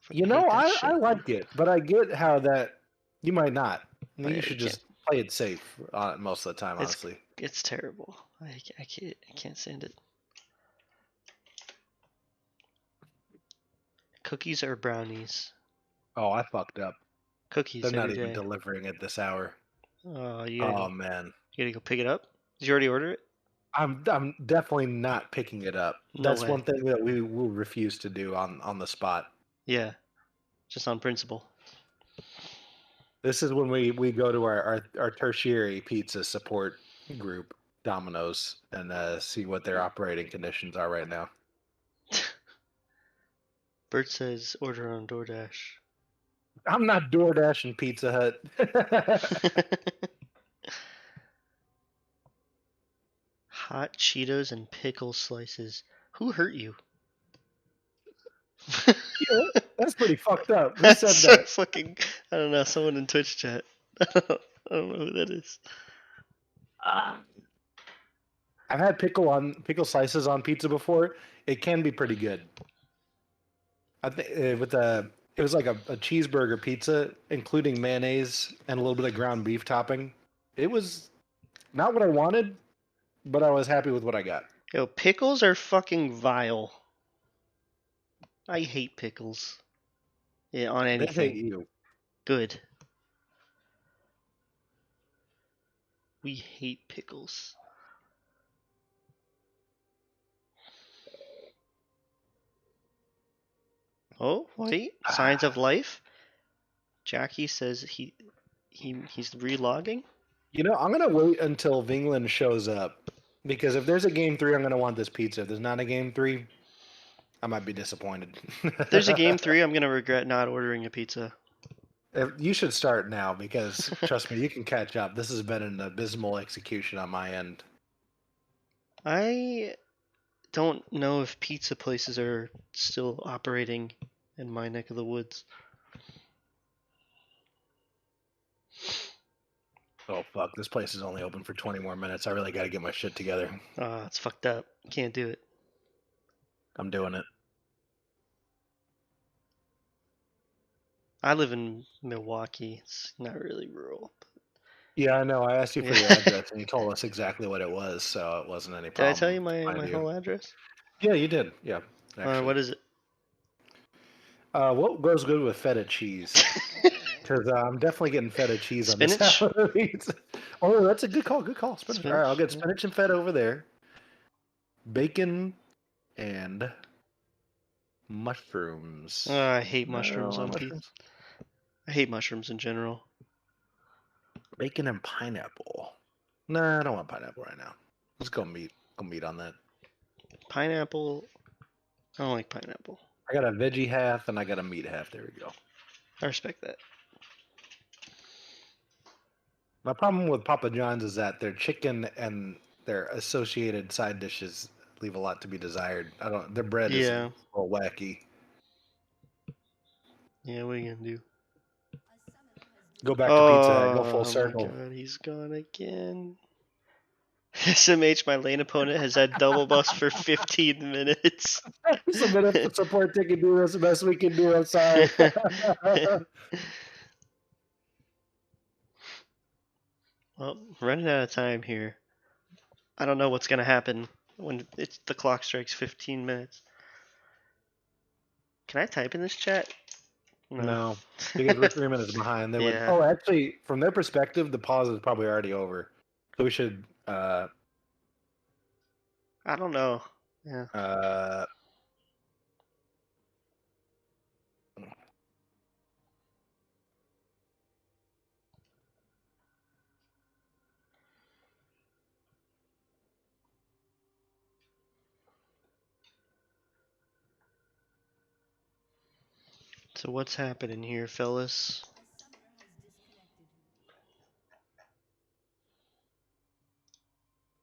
You Fucking know, hate that I shit. like it, but I get how that you might not. Oh, yeah, You should you just play it safe most of the time, It's- honestly. It's terrible. I can't stand it. Cookies or brownies? Oh, I fucked up. Cookies They're not every even day. delivering at this hour. Oh, Oh man, you gotta go pick it up? Did you already order it? I'm definitely not picking it up. No That's way. one thing that we will refuse to do on the spot. Yeah, just on principle. This is when we go to our tertiary pizza support group, Domino's, and see what their operating conditions are right now. Bert says order on DoorDash. I'm not DoorDash and Pizza Hut. Hot Cheetos and pickle slices. Who hurt you? Yeah, that's pretty fucked up. Who That's said so that? fucking. I don't know. Someone in Twitch chat. I don't know who that is. I've had pickle slices on pizza before. It can be pretty good. I think it was like a cheeseburger pizza, including mayonnaise and a little bit of ground beef topping. It was not what I wanted, but I was happy with what I got. Yo, pickles are fucking vile. I hate pickles. Yeah, on They hate anything. you. Good. We hate pickles. Oh, wait. Signs of life? Jackie says he's relogging? You know, I'm gonna wait until Vingland shows up because if there's a game 3, I'm gonna want this pizza. If there's not a game 3, I might be disappointed. If there's a game 3, I'm gonna regret not ordering a pizza. You should start now because trust me, you can catch up. This has been an abysmal execution on my end. I don't know if pizza places are still operating in my neck of the woods. Oh fuck, this place is only open for 20 more minutes. I really got to get my shit together. It's fucked up. Can't do it. I'm doing it. I live in Milwaukee. It's not really rural. Yeah, I know. I asked you for your address and you told us exactly what it was, so it wasn't any Did problem. I tell you my finding you. whole address? Yeah, you did. Yeah. Actually. What is it? What goes good with feta cheese? Because I'm definitely getting feta cheese on this Spinach? salad. Oh, that's a good call. Good call. Spinach. All right, I'll get Spinach, yeah. spinach and feta over there. Bacon and mushrooms. I hate mushrooms No, on pizza. I hate mushrooms in general. Bacon and pineapple. Nah, I don't want pineapple right now. Let's go meat. Go meat on that. Pineapple. I don't like pineapple. I got a veggie half and I got a meat half. There we go. I respect that. My problem with Papa John's is that their chicken and their associated side dishes leave a lot to be desired. Their bread is a little wacky. Yeah, what are you gonna do? Go back to Pizza Hut. Go full circle. Oh my god, he's gone again. SMH, my lane opponent, has had double buffs for 15 minutes. Submit a support ticket. Do this the best we can do. I'm sorry. Well, running out of time here. I don't know what's gonna happen when the clock strikes 15 minutes. Can I type in this chat? No, because we're 3 minutes behind. They Yeah. Oh, actually, from their perspective, the pause is probably already over. So we should. I I don't know. Yeah. So what's happening here, fellas?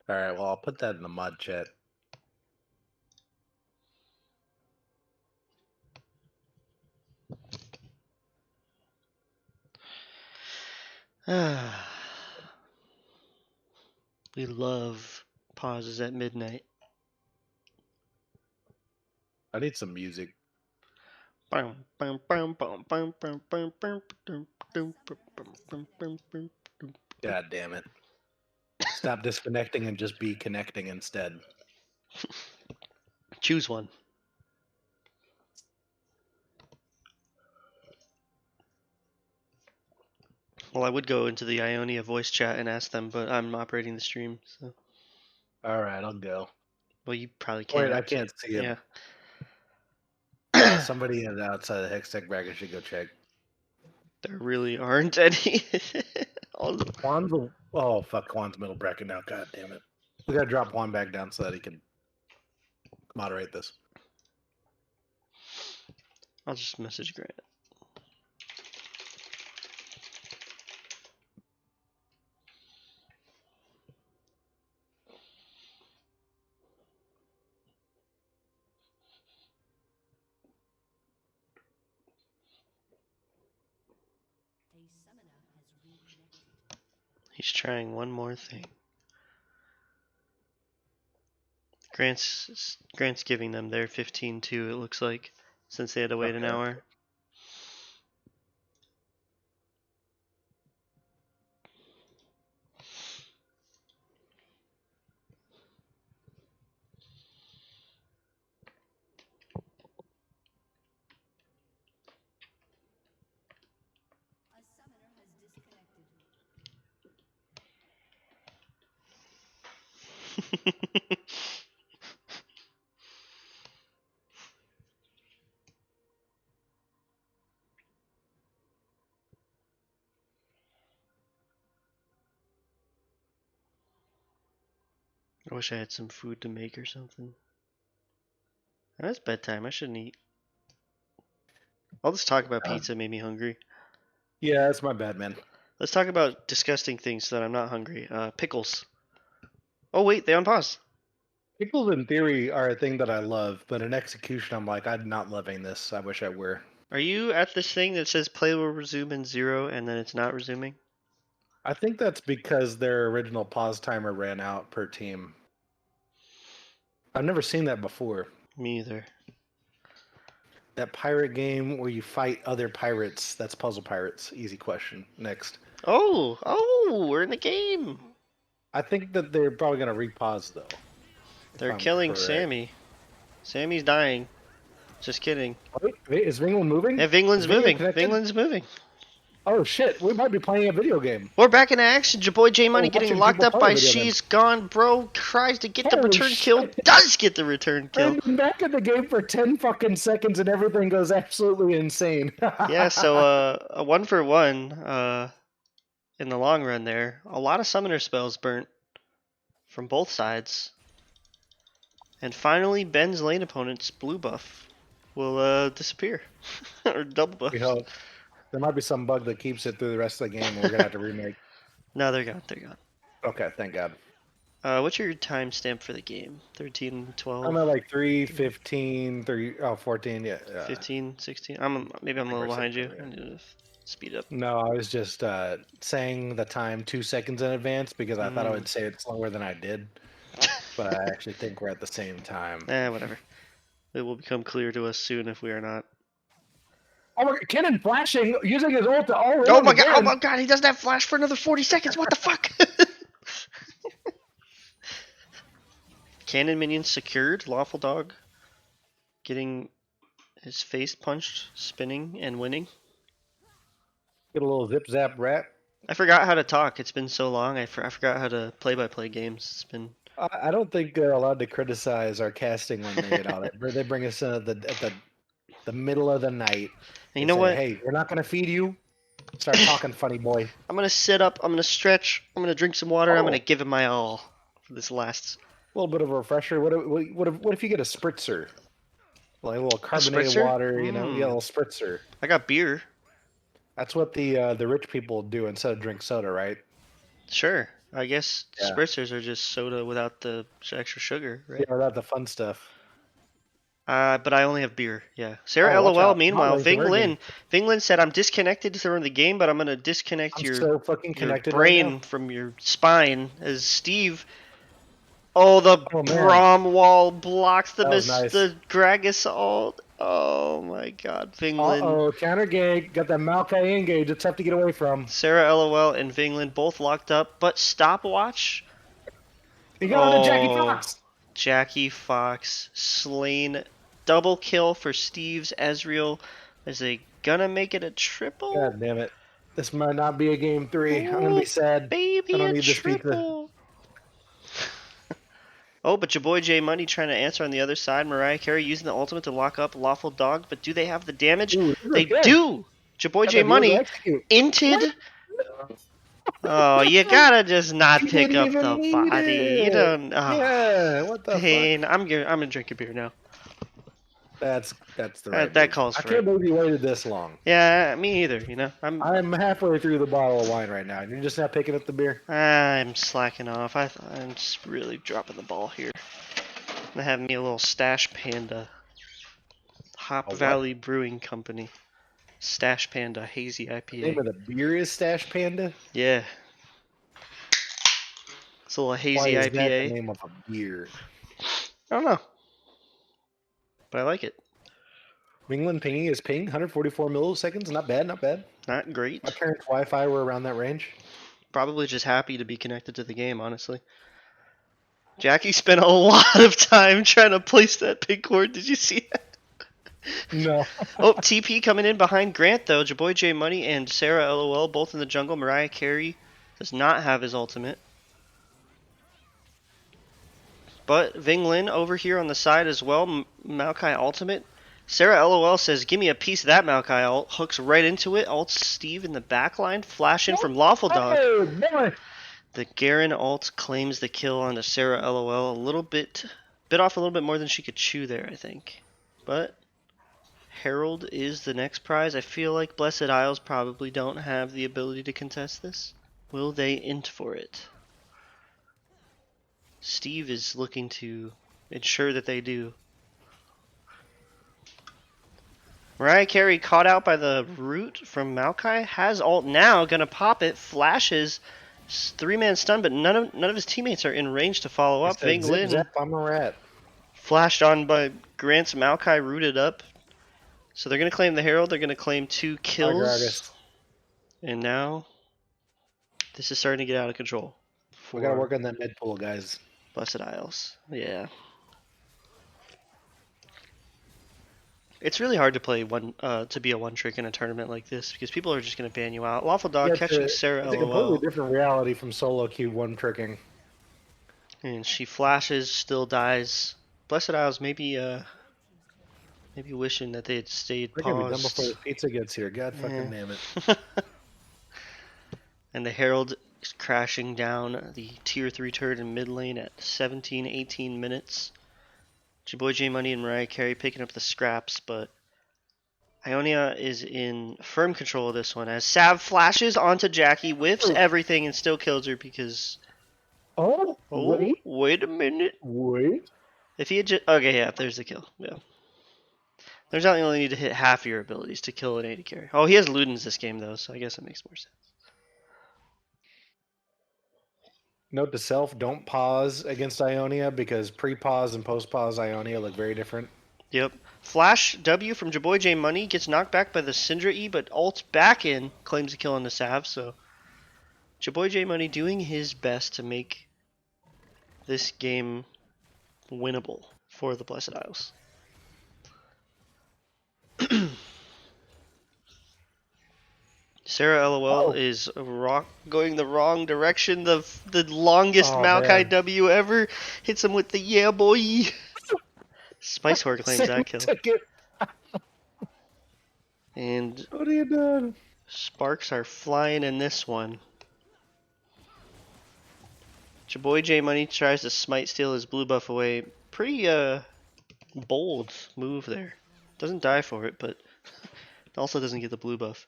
All right, well, I'll put that in the mod chat. We love pauses at midnight. I need some music. God God damn it. Stop disconnecting and just be connecting instead. Choose one. Well, I would go into the Ionia voice chat and ask them, but I'm operating the stream, so. All right, I'll go. Well, you probably can't. Wait, I can't see him. Yeah. Somebody outside the Hextech bracket should go check. There really aren't any. Juan's oh fuck, Juan's middle bracket now. God damn it. We gotta drop Juan back down so that he can moderate this. I'll just message Grant. He's trying one more thing. Grant's giving them their 15-2, it looks like, since they had to wait an hour. I wish I had some food to make or something. It's bedtime. I shouldn't eat. All this talk about pizza made me hungry. Yeah, that's my bad, man. Let's talk about disgusting things so that I'm not hungry. Pickles. Oh wait, they unpause. Pickles in theory are a thing that I love, but in execution, I'm like, I'm not loving this. I wish I were. Are you at this thing that says play will resume in 0 and then it's not resuming? I think that's because their original pause timer ran out per team. I've never seen that before. Me either. That pirate game where you fight other pirates, that's Puzzle Pirates. Easy question. Next. Oh, we're in the game. I think that they're probably going to repause, though. They're killing correct. Sammy. Sammy's dying. Just kidding. Wait, is Vingland moving? Yeah, Vingland's Is moving. connected? Vingland's moving. Oh shit, we might be playing a video game. We're back in action. Your boy J Money We're getting watching locked people up play by a video game. She's Gone, bro. Tries to get the Holy return kill. shit. Does get the return kill. I've been back in the game for 10 fucking seconds and everything goes absolutely insane. Yeah, so a 1-for-1 in the long run there. A lot of summoner spells burnt from both sides. And finally, Ben's lane opponent's blue buff will disappear. Or double buff. We hope. There might be some bug that keeps it through the rest of the game and we're going to have to remake. No, they're gone. They're gone. Okay, thank God. What's your timestamp for the game? 13, 12? I'm at like 3, 15, 14, yeah. 15, 16? Maybe I'm a little behind you. I need to speed up. No, I was just saying the time 2 seconds in advance because I thought I would say it slower than I did. But I actually think we're at the same time. Whatever. It will become clear to us soon if we are not. Oh my God, Kennen flashing, using his ult to all Oh my god, he doesn't have flash for another 40 seconds. What the fuck? Cannon minion secured. Lawful dog getting his face punched, spinning, and winning. Get a little zip zap rat. I forgot how to talk. It's been so long. I forgot how to play-by-play games. It's been I don't think they're allowed to criticize our casting when they get out. They bring us in at the middle of the night. And you They know say, what? "Hey, we're not going to feed you. Start talking, funny boy." I'm gonna sit up. I'm gonna stretch. I'm gonna drink some water. I'm Oh, gonna a give it my all for this last little bit of a refresher. What if you get a spritzer, like a little a carbonated spritzer. water? You know, yeah, a Mm, little spritzer. I got beer. That's what the rich people do instead of drink soda, right? Sure. I guess Yeah, spritzers are just soda without the extra sugar, yeah, right? without the fun stuff. But I only have beer. Yeah. Sarah Oh, watch LOL. out! Hot Meanwhile, lane's emerging. Ving Lin said, "I'm disconnected from the game, but I'm gonna disconnect I'm your so fucking your connected right now. brain from your spine." As Steve, oh, the Oh man, Braum wall blocks that was nice. the Gragas ult. Oh my God, Ving Lin. Uh-oh, counter gate. Got that Maokai engage. It's tough to get away from. Sarah LOL and Ving Lin both locked up, but stopwatch. He got onto Jackie Oh, Fox. Jackie Fox slain. Double kill for Steve's Ezreal. Is they gonna make it a triple? God damn it. This might not be a game 3. I'm gonna Ooh, be sad. I baby, don't a need this pizza. triple. Oh, but your boy J Money trying to answer on the other side. Mariah Carey using the ultimate to lock up Lawful Dog, but do they have the damage? Ooh, this is They good. do! Your boy Got J that beautiful Money execute. What? inted. Oh, you gotta just not He pick didn't up the even need body. You it. don't. Yeah, what the fuck? Pain. I'm gonna drink a beer now. That's the right That move. calls I for it. can't believe you waited this long. Yeah, me either. You know, I'm halfway through the bottle of wine right now, and you're just not picking up the beer. I'm slacking off. I'm just really dropping the ball here. I have me a little Stash Panda, Hop A what? Valley Brewing Company, Stash Panda Hazy The name IPA. of the beer is Stash Panda? Yeah, it's a little Why hazy is that the IPA. name of a beer? I don't know, but I like it. England pinging is ping, 144 milliseconds. Not bad, not bad. Not My great. parents' Wi-Fi were around that range. Probably just happy to be connected to the game, honestly. Jackie spent a lot of time trying to place that pink cord. Did you see that? No. Oh, TP coming in behind Grant, though. Jaboy J Money and Sarah LOL both in the jungle. Mariah Carey does not have his ultimate. But Ving Lin over here on the side as well. Maokai ultimate. Sarah LOL says, "Give me a piece of that Maokai ult." Hooks right into it. Ults Steve in the backline. Flash in from Lawful Dog. Oh, boy. The Garen ult claims the kill onto Sarah LOL. A little bit off a little bit more than she could chew there, I think. But Herald is the next prize. I feel like Blessed Isles probably don't have the ability to contest this. Will they int for it? Steve is looking to ensure that they do. Mariah Carey caught out by the root from Maokai. Has ult now, gonna pop it. Flashes. Three-man stun, but none of his teammates are in range to follow He up. said, Ving zip, Lin zap, I'm a rat. flashed on by Grant's Maokai, rooted up. So they're gonna claim the Herald. They're gonna claim 2 kills. Gragas. And now this is starting to get out of control We gotta for work on that mid pool, guys. Blessed Isles. Yeah. It's really hard to play to be a one trick in a tournament like this because people are just gonna ban you out. Lawful Dog Yeah, catching Sarah it's a completely LOL. different reality from solo queue one tricking. And she flashes, still dies. Blessed Isles maybe wishing that they had stayed We're gonna be done before paused. the pizza gets here. God fucking Yeah. damn it. And the Herald is crashing down the tier 3 turret in mid lane at 17-18 minutes. Boy J Money and Mariah Carey picking up the scraps, but Ionia is in firm control of this one as Sav flashes onto Jackie, whiffs everything, and still kills her because. Oh, Wait a minute. wait. If he had just. Okay, yeah, there's the kill. Yeah. There's not only need to hit half your abilities to kill an AD carry. Oh, he has Ludens this game, though, so I guess it makes more sense. Note to self, don't pause against Ionia because pre-pause and post-pause Ionia look very different. Yep. Flash W from Jaboy J Money gets knocked back by the Syndra E, but ults back in, claims a kill on the Sav, so Jaboy J Money doing his best to make this game winnable for the Blessed Isles. Sarah LOL is going the wrong direction. The longest Oh, Maokai man. W ever hits him with the yeah boy. Spice Horde claims Sam that kill. took it. And What are you doing? sparks are flying in this one. Your boy J Money tries to smite steal his blue buff away. Pretty bold move there. Doesn't die for it, but also doesn't get the blue buff.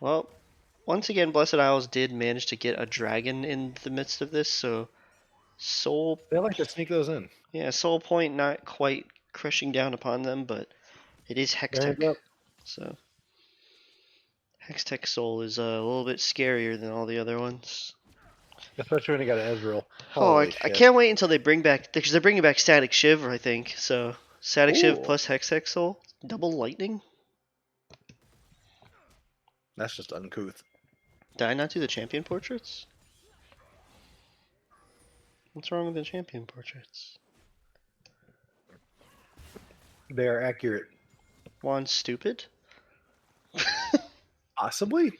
Well, once again, Blessed Isles did manage to get a dragon in the midst of this, so Soul, They like to sneak those in. yeah, Soul Point not quite crushing down upon them, but it is There you Hextech, go. so Hextech Soul is a little bit scarier than all the other ones. Especially when you got an Ezreal. Oh, I Holy shit. can't wait until they bring back, because they're bringing back Static Shiv, I think, so Static Shiv Ooh. plus Hextech Soul, double lightning? That's just uncouth. Did I not do the champion portraits? What's wrong with the champion portraits? They are accurate. Juan's stupid? Possibly.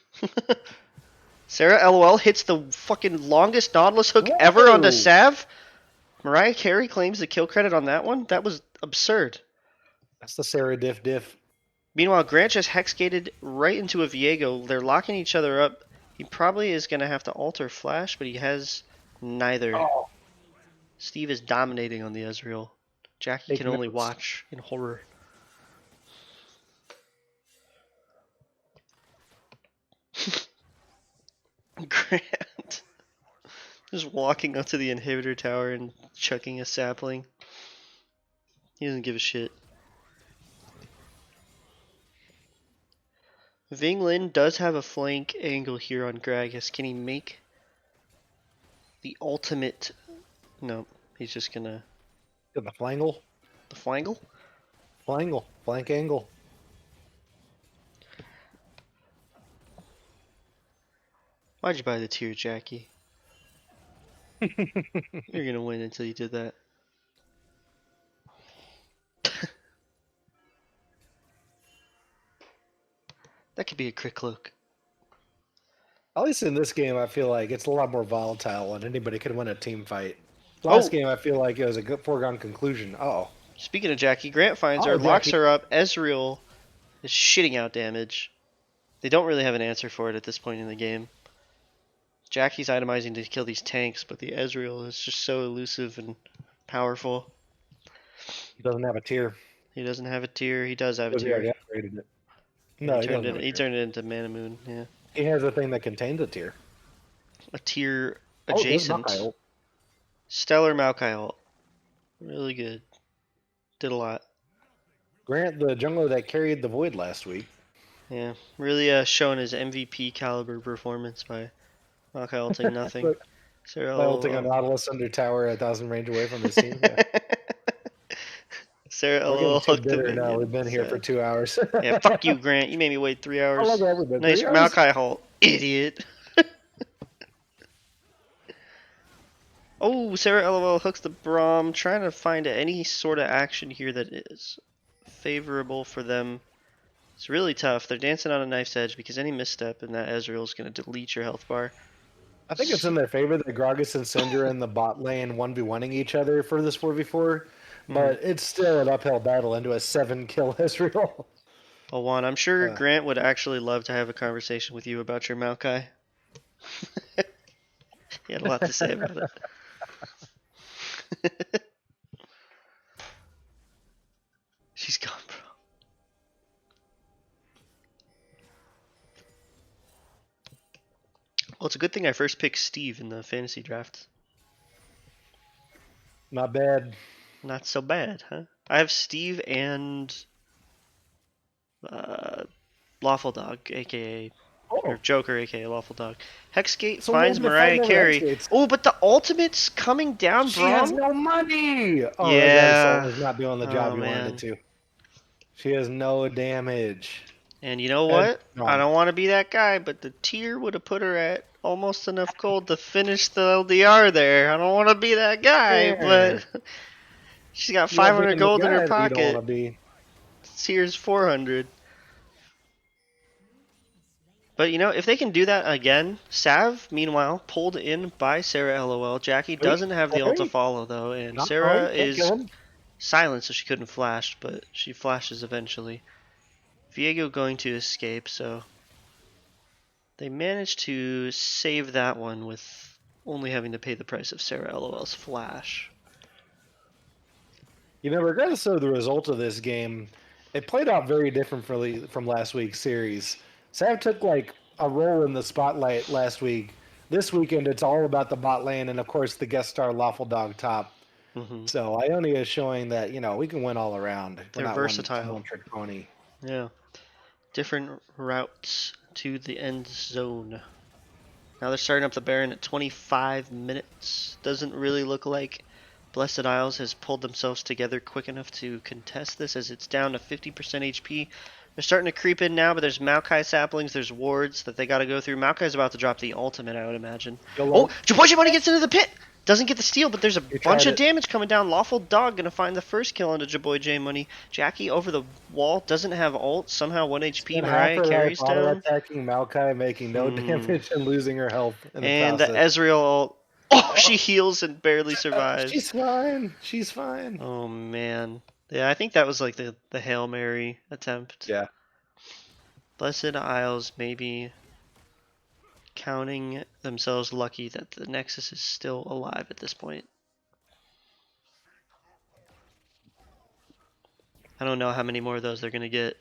Sarah LOL hits the fucking longest Nautilus hook ever onto Whoa. Sav. Mariah Carey claims the kill credit on that one. That was absurd. That's the Sarah diff. Meanwhile, Grant just hexgated right into a Viego. They're locking each other up. He probably is going to have to alter Flash, but he has neither. Oh. Steve is dominating on the Ezreal. Jackie Take can only notes. watch in horror. Grant just walking up to the inhibitor tower and chucking a sapling. He doesn't give a shit. Vinglin does have a flank angle here on Gragas. Can he make the ultimate? No, he's just gonna. In the flangle. The flangle? Flank angle. Why'd you buy the tier, Jackie? You're gonna win until you did that. That could be a crit cloak. At least in this game, I feel like it's a lot more volatile and anybody can win a team fight. Last game, I feel like it was a good foregone conclusion. Uh-oh. Speaking of Jackie, Grant finds her, locks her up. Ezreal is shitting out damage. They don't really have an answer for it at this point in the game. Jackie's itemizing to kill these tanks, but the Ezreal is just so elusive and powerful. He doesn't have a tier. He doesn't have a tier. He does have a He tier. already upgraded it. No, he turned it into Mana Moon. Yeah, he has a thing that contains a tier. a tier adjacent. Oh, Stellar Maokai ult. Really good. Did a lot. Grant, the jungler that carried the Void last week. Yeah, really showing his MVP caliber performance by Maokai ulting nothing. By ulting a Nautilus under tower 1,000 range away from his team. Yeah. Sarah We're LOL getting too hooked the bitter now. minion. We've been here for 2 hours. Yeah, fuck you, Grant. You made me wait 3 hours. How long have we been? Nice 3 hours? Maokai ult, idiot. Oh, Sarah LOL hooks the Braum, trying to find any sort of action here that is favorable for them. It's really tough. They're dancing on a knife's edge because any misstep and that Ezreal is going to delete your health bar. I think it's in their favor that Gragas and Syndra in the bot lane 1v1ing each other for this 4v4, but it's still an uphill battle into a 7-kill Ezreal. Oh, Juan, I'm sure Grant would actually love to have a conversation with you about your Maokai. He had a lot to say about it. She's gone, bro. Well, it's a good thing I first picked Steve in the fantasy draft. Not bad. Not so bad, huh? I have Steve and Lawful Dog, aka or Joker, aka Lawful Dog. Hexgate finds Mariah Carey. Oh, but the ultimate's coming down, She bro. has no money. Oh, yeah, that is not doing the job you wanted it to. She has no damage. And you know what? I don't want to be that guy, but the tier would have put her at almost enough gold to finish the LDR there. I don't want to be that guy, but she's got 500 gold in her pocket. Here's 400. But you know, if they can do that again, Sav, meanwhile, pulled in by Sarah LOL. Jackie doesn't have the ult to follow though, and Sarah is silent, so she couldn't flash, but she flashes eventually. Viego going to escape, so they managed to save that one with only having to pay the price of Sarah LOL's flash. You know, regardless of the result of this game, it played out very differently from last week's series. Sav took like a role in the spotlight last week. This weekend, it's all about the bot lane and, of course, the guest star Lawful Dog top. Mm-hmm. So Ionia is showing that, you know, we can win all around. We're They're not versatile. one trick pony. Yeah. Different routes to the end zone. Now they're starting up the Baron at 25 minutes. Doesn't really look like Blessed Isles has pulled themselves together quick enough to contest this, as it's down to 50% HP. They're starting to creep in now, but there's Maokai saplings, there's wards that they got to go through. Maokai's about to drop the ultimate, I would imagine. Oh, Jaboji Money gets into the pit! Doesn't get the steal, but there's a bunch of damage coming down. Lawful Dog gonna find the first kill onto Jaboy J Money. Jackie over the wall, doesn't have ult, somehow 1 HP. Mariah carries down. Attacking Maokai, making no damage and losing her health in the And process. the Ezreal ult. Oh, she heals and barely survives. She's fine. She's fine. Oh man. Yeah, I think that was like the Hail Mary attempt. Yeah. Blessed Isles maybe counting themselves lucky that the Nexus is still alive at this point. I don't know how many more of those they're going to get.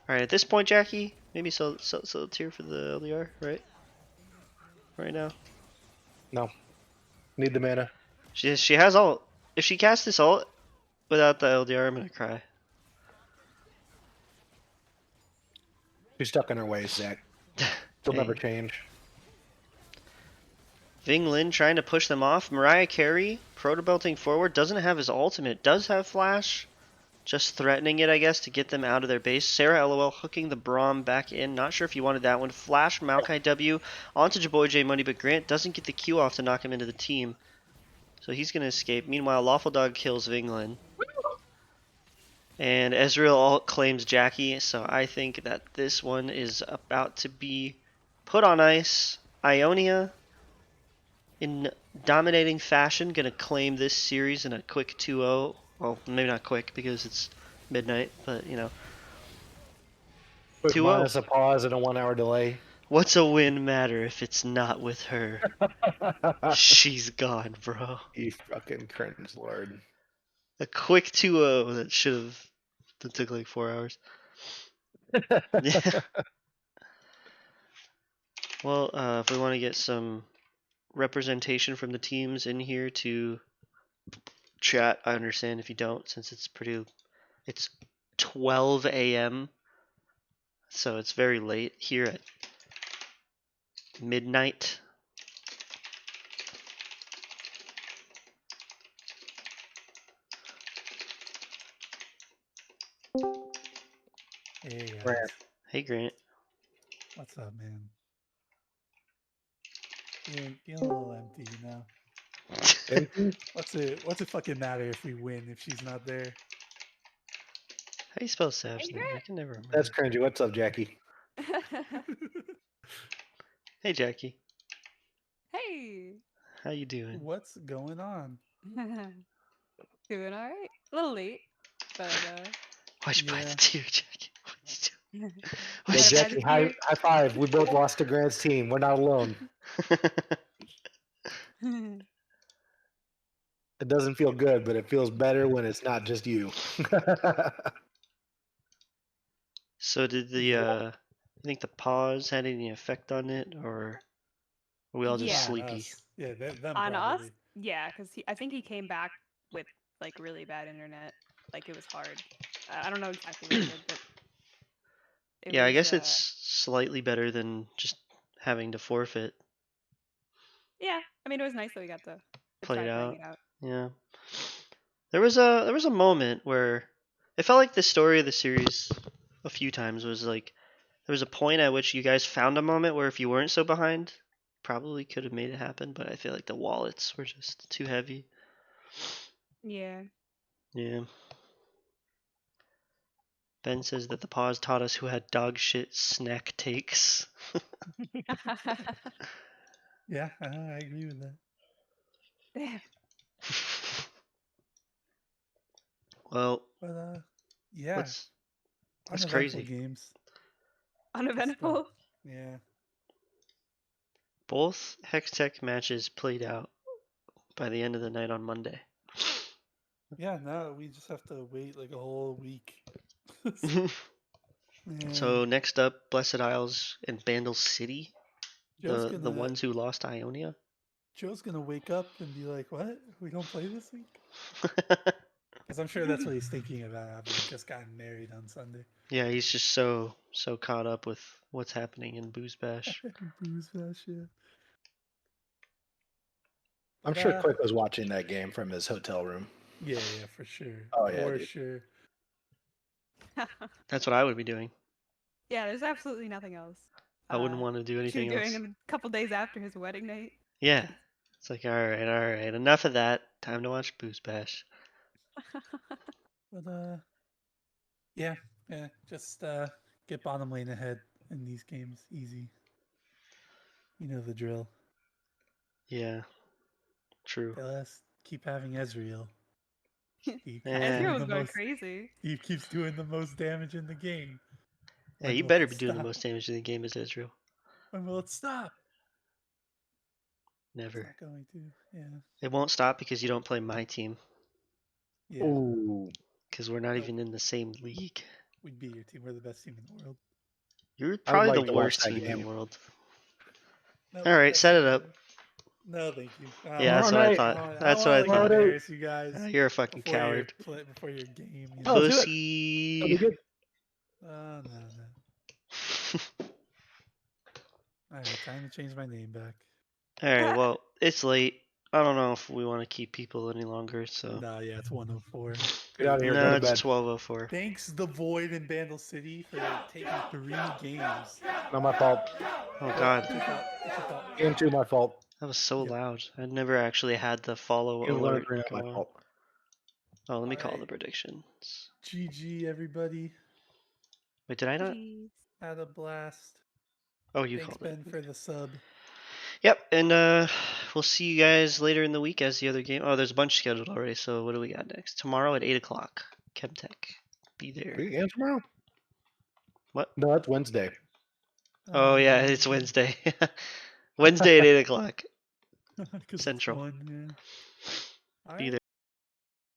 Alright, at this point, Jackie, maybe sell a tier for the LDR, right? Right now. No. Need the mana. She has ult. If she casts this ult without the LDR, I'm going to cry. She's stuck in her ways, Zach. She'll never change. Vinglin trying to push them off. Mariah Carey, proto-belting forward, doesn't have his ultimate, does have flash. Just threatening it, I guess, to get them out of their base. Sarah LOL hooking the Braum back in. Not sure if you wanted that one. Flash Maokai W onto Jaboy J Money, but Grant doesn't get the Q off to knock him into the team. So he's going to escape. Meanwhile, Lawful Dog kills Vinglin. And Ezreal ult claims Jackie, so I think that this one is about to be put on ice. Ionia, in dominating fashion, going to claim this series in a quick 2-0. Well, maybe not quick because it's midnight, but you know. 2-0. Minus a pause and a 1 hour delay. What's a win matter if it's not with her? She's gone, bro. You fucking cringe, Lord. A quick 2-0 that took like 4 hours. Yeah. Well, if we want to get some representation from the teams in here to chat, I understand if you don't, since it's 12 a.m. So it's very late here at midnight. Hey, Grant. Hey, Grant. What's up, man? Feeling a little empty, you know. Empty? What's it fucking matter if we win if she's not there? How do you spell Sav's name? I can never remember. That's cringy. What's up, Jackie? Hey, Jackie. Hey. How you doing? What's going on? Doing all right. A little late, but Why'd you buy the tier, Jackie? Yeah, Jackie, high five. We both lost to Grant's team. We're not alone. It doesn't feel good, but it feels better when it's not just you. So did the you think the pause had any effect on it, or are we all just sleepy? Yeah, them on probably. us, yeah, because I think he came back with like really bad internet. Like it was hard. I don't know exactly what he did, but yeah, I guess it's slightly better than just having to forfeit. Yeah, I mean it was nice that we got to play it out. It out. Yeah, there was a moment where it felt like the story of the series a few times was like there was a point at which you guys found a moment where if you weren't so behind, probably could have made it happen, but I feel like the wallets were just too heavy. Yeah. Yeah. Ben says that the pause taught us who had dog shit snack takes. Yeah, I agree with that. Damn. Well, But yeah, what's uneventful crazy? games. Just, Uneventful. yeah. Both Hextech matches played out by the end of the night on Monday. Yeah, now we just have to wait like a whole week. So And next up, Blessed Isles and Bandle City, Joe's the ones who lost Ionia. gonna wake up and be like, "What? We don't play this week?" Because I'm sure that's what he's thinking about, having just gotten married on Sunday. Yeah, he's just so caught up with what's happening in BoozeBash. BoozeBash, yeah. I'm But, sure Quick was watching that game from his hotel room. Yeah, for sure. Oh, yeah, for dude. sure. That's what I would be doing. Yeah, there's absolutely nothing else. I wouldn't want to do Should be anything else. doing a couple days after his wedding night. Yeah. It's like, all right, enough of that. Time to watch BoozeBash. But yeah, just get bottom lane ahead in these games, easy. You know the drill. Yeah. True. Keep having Ezreal. Steve Ezreal was the going most, crazy. Steve keeps doing the most damage in the game. Yeah, When you will better it be doing the stop? most damage in the game as Israel. When will it stop? Never. It's not going to. Yeah. It won't stop because you don't play my team. Yeah. Ooh. Because we're not Nope. even in the same league. We'd be your team. We're the best team in the world. You're I would probably like the to watch worst that team in game. the world. Nope, All right, best set team it in the up. world. No, thank you. Yeah, that's what I thought. That's what I like thought. embarrass you guys. You're a fucking coward. Before your game. You Oh, know? let's do it. Pussy. That'll be good. No. Alright, time to change my name back. All right, well, it's late. I don't know if we want to keep people any longer, so. No, yeah, it's 104. Get out of here. No, Go to it's bed. 12:04. Thanks, The Void and Bandle City, for taking 3 games. Not my fault. Oh God, It's your fault. Game 2, my fault. that was so Yep. loud. I never actually had the follow Game 1 and alert 3, not go my on. fault. Oh, let me call the Alright. predictions. GG, everybody. Wait, did I not? Jeez. Had a blast. Oh, you Thanks, called it. Ben, for the sub. Yep, and we'll see you guys later in the week as the other game. Oh, there's a bunch scheduled already. So what do we got next? Tomorrow at 8 o'clock. Chemtech. Be there. Big game tomorrow? What? No, that's Wednesday. Oh yeah, it's Wednesday. Wednesday at 8 o'clock. Because Central. It's 1, yeah. Be there.